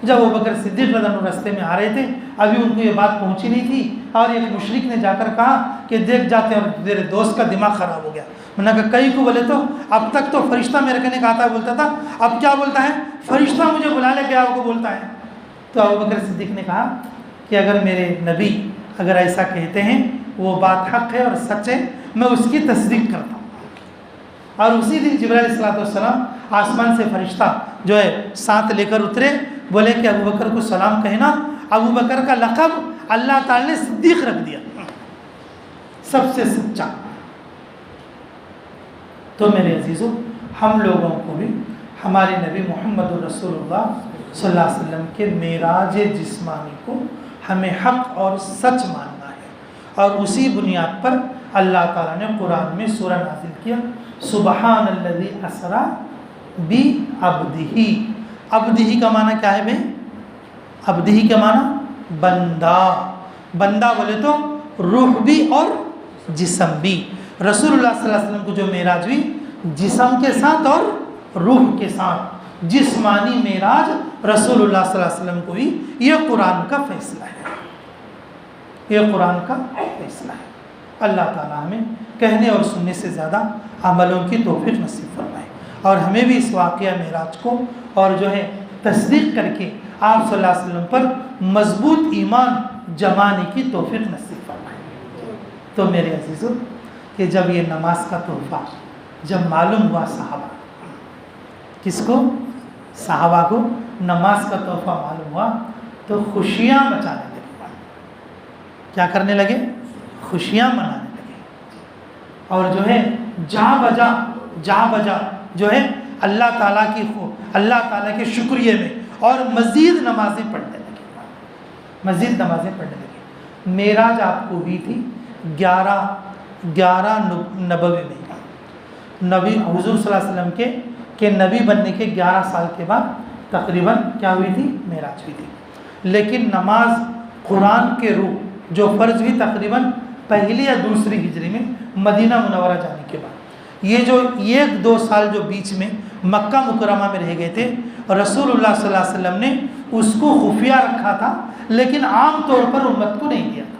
[SPEAKER 2] جب ابوبکر صدیق رضی اللہ عنہ راستے میں آ رہے تھے, ابھی ان کو یہ بات پہنچی نہیں تھی, اور ایک مشرک نے جا کر کہا کہ دیکھ جاتے ہیں, اور تیرے دوست کا دماغ خراب ہو گیا. میں نے کہا کئی کو بولے, تو اب تک تو فرشتہ میرے کہنے کا آتا ہے بولتا تھا, اب کیا بولتا ہے, فرشتہ مجھے بلا لے گیا کو بولتا ہے. تو ابوبکر صدیق نے کہا کہ اگر میرے نبی اگر ایسا کہتے ہیں, وہ بات حق ہے اور سچ ہے, میں اس کی تصدیق کرتا ہوں. اور اسی دن جبرائیل علیہ السلام آسمان سے فرشتہ جو ہے ساتھ لے کر اترے, بولے کہ ابوبکر کو سلام کہنا. ابوبکر کا لقب اللہ تعالی نے صدیق رکھ دیا, سب سے سچا. تو میرے عزیزوں، ہم لوگوں کو بھی ہمارے نبی محمد رسول اللہ صلی اللہ علیہ وسلم کے معراج جسمانی کو ہمیں حق اور سچ ماننا ہے، اور اسی بنیاد پر اللہ تعالیٰ نے قرآن میں سورہ نازل کیا، سبحان الذی اسریٰ بعبدہ۔ عبدہ کا معنی کیا ہے بھائی؟ عبدہ کا معنی بندہ، بندہ بولے تو روح بھی اور جسم بھی۔ رسول اللہ صلی اللہ علیہ وسلم کو جو معراج ہوئی جسم کے ساتھ اور روح کے ساتھ، جسمانی معراج رسول اللہ صلی اللہ علیہ وسلم کو ہوئی۔ یہ قرآن کا فیصلہ ہے، یہ قرآن کا فیصلہ ہے۔ اللہ تعالیٰ ہمیں کہنے اور سننے سے زیادہ عملوں کی توفیق نصیب فرمائے، اور ہمیں بھی اس واقعہ معراج کو اور جو ہے تصدیق کر کے آپ صلی اللہ علیہ وسلم پر مضبوط ایمان جمانے کی توفیق نصیب فرمائے۔ تو میرے عزیزوں، کہ جب یہ نماز کا تحفہ جب معلوم ہوا صحابہ، کس کو؟ صحابہ کو نماز کا تحفہ معلوم ہوا تو خوشیاں مچانے لگے۔ کیا کرنے لگے؟ خوشیاں منانے لگے، اور جو ہے جا بجا جو ہے اللہ تعالیٰ کے شکریہ میں اور مزید نمازیں پڑھنے لگے۔ معراج آپ کو ہوئی تھی 11 نبوی میں، نبی حضور صلی اللہ علیہ وسلم کے نبی بننے کے 11 سال کے بعد تقریباً کیا ہوئی تھی؟ معراج ہوئی تھی۔ لیکن نماز قرآن کے روح جو فرض ہوئی تقریباً پہلی یا دوسری ہجری میں مدینہ منورہ جانے کے بعد۔ یہ جو 1-2 سال جو بیچ میں مکہ مکرمہ میں رہ گئے تھے، رسول اللہ صلی اللہ علیہ وسلم نے اس کو خفیہ رکھا تھا، لیکن عام طور پر امت کو نہیں دیا تھا۔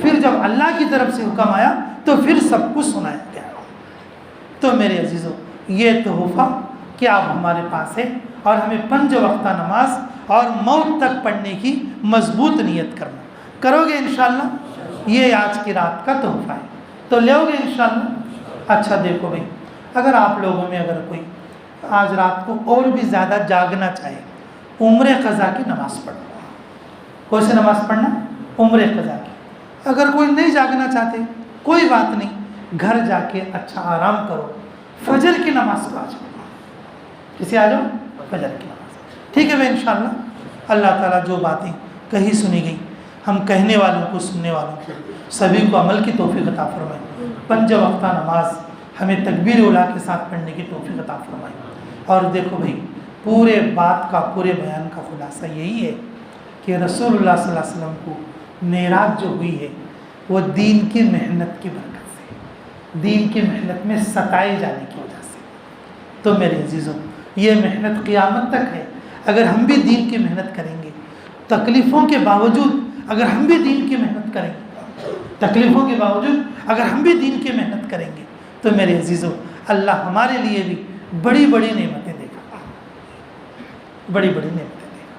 [SPEAKER 2] پھر جب اللہ کی طرف سے حکم آیا تو پھر سب کو سنایا گیا۔ تو میرے عزیزوں، یہ تحفہ کیا اب ہمارے پاس ہے، اور ہمیں 5 وقتہ نماز اور موت تک پڑھنے کی مضبوط نیت کرو گے انشاءاللہ؟ یہ آج کی رات کا تحفہ ہے، تو لے گے انشاءاللہ؟ اچھا دیکھو بھائی، اگر آپ لوگوں میں اگر کوئی آج رات کو اور بھی زیادہ جاگنا چاہے، عمر قضا کی نماز پڑھنا۔ کون سی نماز پڑھنا؟ عمر قضا کی۔ اگر کوئی نہیں جاگنا چاہتے کوئی بات نہیں، گھر جا کے اچھا آرام کرو، فجر کی نماز کو آ جاؤ، کسی آ جاؤ فجر کی نماز۔ ٹھیک ہے بھائی، انشاءاللہ اللہ تعالیٰ جو باتیں کہیں سنی گئی، ہم کہنے والوں کو سننے والوں کو سبھی کو عمل کی توفیق عطا فرمائے۔ 5 وقتہ نماز ہمیں تکبیر اولیٰ کے ساتھ پڑھنے کی توفیق عطا فرمائے۔ اور دیکھو بھائی، پورے بات کا، پورے بیان کا خلاصہ یہی ہے کہ رسول اللہ صلی اللہ علیہ وسلم کو معراج جو ہوئی ہے وہ دین کی محنت کی برکت سے، دین کی محنت میں ستائے جانے کی وجہ سے۔ تو میرے عزیزوں، یہ محنت قیامت تک ہے۔ اگر ہم بھی دین کی محنت کریں گے، تکلیفوں کے باوجود اگر ہم بھی دین کی محنت کریں گے، تکلیفوں کے باوجود اگر ہم بھی دین کی محنت کریں گے، تو میرے عزیزوں اللہ ہمارے لیے بھی بڑی بڑی نعمتیں دے گا، بڑی بڑی نعمتیں دے گا۔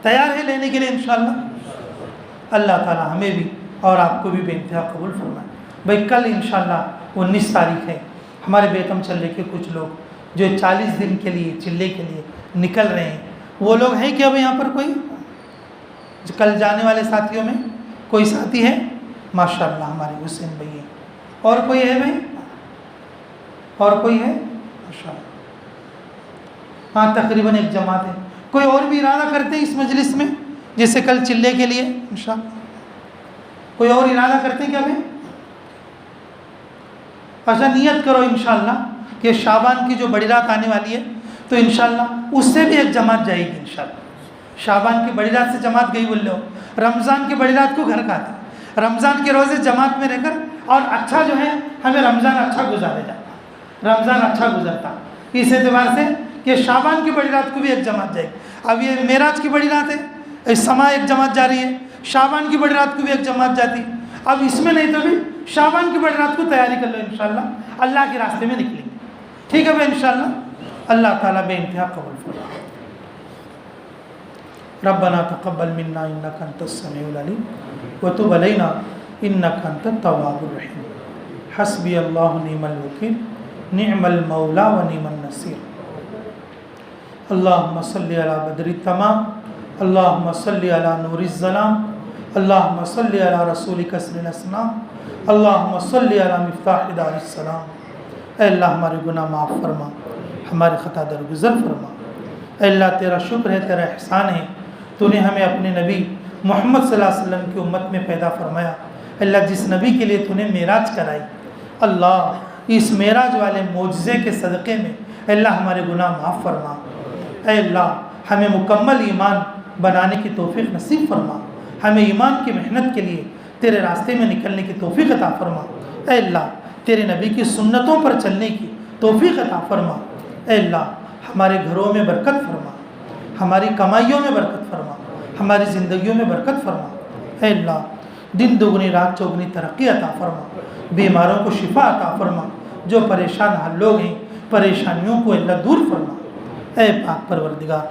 [SPEAKER 2] تیار ہے لینے کے لیے انشاءاللہ؟ اللہ تعالی ہمیں بھی اور آپ کو بھی بے انتہا قبول فرمائے۔ بھائی کل انشاءاللہ 19 تاریخ ہے، ہمارے بیگم چلے کے کچھ لوگ جو 40 دن کے لیے چلے کے لیے نکل رہے ہیں، وہ لوگ ہیں کیا بھائی یہاں پر؟ کوئی کل جانے والے ساتھیوں میں کوئی ساتھی ہے؟ ماشاءاللہ ہمارے حسین بھائی ہیں۔ اور کوئی ہے بھائی؟ اور کوئی ہے؟ ماشاءاللہ ہاں، تقریباً ایک جماعت ہے۔ کوئی اور بھی ارادہ کرتے ہیں اس مجلس میں جیسے کل چلے کے لیے انشاءاللہ؟ کوئی اور ارادہ کرتے ہیں کیا بھائی؟ اچھا، نیت کرو انشاءاللہ کہ شعبان کی جو بڑی رات آنے والی ہے تو انشاءاللہ اس سے بھی ایک جماعت جائے گی انشاءاللہ۔ شعبان کی بڑی رات سے جماعت گئی بول لو، رمضان کی بڑی رات کو گھر کا آتے، رمضان کے روزے جماعت میں رہ کر، اور اچھا جو ہے ہمیں رمضان اچھا گزارے جاتا، رمضان اچھا گزرتا اس اعتبار سے کہ شعبان کی بڑی رات کو بھی ایک جماعت جائے گی۔ اب یہ معراج کی بڑی رات ہے، اس سما ایک جماعت جا رہی ہے، شعبان کی بڑی رات کو بھی ایک جماعت جاتی، اب اس میں نہیں تو بھی شعبان کی بڑی رات کو تیاری کر لو انشاءاللہ، اللہ کے راستے میں نکلیں گے۔ ٹھیک ہے بھائی انشاءاللہ؟ اللہ تعالیٰ بے انتہا قبول فرمائے۔ ربنا تقبل منا انك انت السميع العليم وتب علينا انك انت التواب الرحيم حسبي الله ونعم الوكيل نعم المولى ونعم النصير اللهم صل على بدر التمام اللهم صل على نور الظلام اللهم صل على رسولك سر الاسلام اللهم صل على مفتاح دار السلام اے اللہ ہمارے گناہ معاف فرما، ہمارے خطا درگزر فرما۔ اے اللہ تیرا شکر ہے، تیرا احسان ہے، تو نے ہمیں اپنے نبی محمد صلی اللہ علیہ وسلم کی امت میں پیدا فرمایا۔ اللہ جس نبی کے لیے تو نے معراج کرائی، اللہ اس معراج والے معجزے کے صدقے میں اے اللہ ہمارے گناہ معاف فرما۔ اے اللہ ہمیں مکمل ایمان بنانے کی توفیق نصیب فرما، ہمیں ایمان کی محنت کے لیے تیرے راستے میں نکلنے کی توفیق عطا فرما۔ اے اللہ تیرے نبی کی سنتوں پر چلنے کی توفیق عطا فرما۔ اے اللہ ہمارے گھروں میں برکت فرما، ہماری کمائیوں میں برکت فرما، ہماری زندگیوں میں برکت فرما۔ اے اللہ دن دگنی رات چوگنی ترقی عطا فرما، بیماروں کو شفا عطا فرما، جو پریشان حال لوگ ہیں پریشانیوں کو اللہ دور فرما۔ اے پاک پروردگار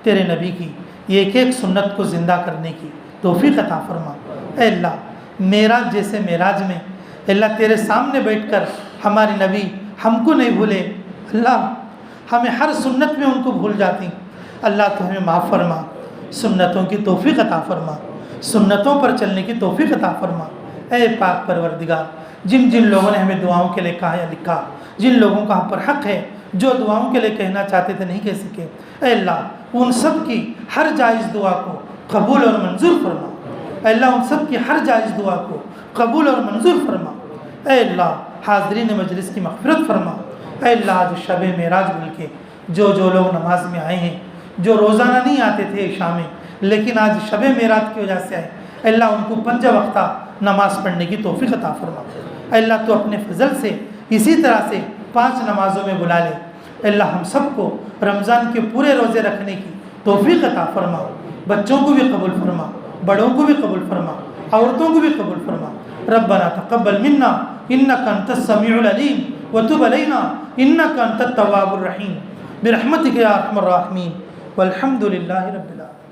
[SPEAKER 2] تیرے نبی کی ایک ایک سنت کو زندہ کرنے کی توفیق عطا فرما۔ اے اللہ معراج جیسے معراج میں اللہ تیرے سامنے بیٹھ کر ہمارے نبی ہم کو نہیں بھولے، اللہ ہمیں ہر سنت میں ان کو بھول جاتی، اللہ تو ہمیں معاف فرما، سنتوں کی توفیق عطا فرما، سنتوں پر چلنے کی توفیق عطا فرما۔ اے پاک پروردگار جن جن لوگوں نے ہمیں دعاؤں کے لیے کہا یا لکھا، جن لوگوں کا ہم پر حق ہے جو دعاؤں کے لیے کہنا چاہتے تھے نہیں کہہ سکے، اے اللہ ان سب کی ہر جائز دعا کو قبول اور منظور فرما۔ اے اللہ ان سب کی ہر جائز دعا کو قبول اور منظور فرما۔ اے اللہ حاضرین مجلس کی مغفرت فرما۔ اے اللہ آج شب معراج مل کے جو لوگ نماز میں آئے ہیں، جو روزانہ نہیں آتے تھے عشاء میں لیکن آج شب معراج کی وجہ سے آئے، اے اللہ ان کو 5 وقتہ نماز پڑھنے کی توفیق عطا فرما۔ اے اللہ تو اپنے فضل سے اسی طرح سے 5 نمازوں میں بلا لے۔ اے اللہ ہم سب کو رمضان کے پورے روزے رکھنے کی توفیق عطا فرما، بچوں کو بھی قبول فرما، بڑوں کو بھی قبول فرما، عورتوں کو بھی قبول فرما۔ ربنا تقبل منا انك انت السميع العليم وتب علينا انك انت التواب الرحيم برحمتك يا ارحم الراحمين والحمد لله رب العالمين۔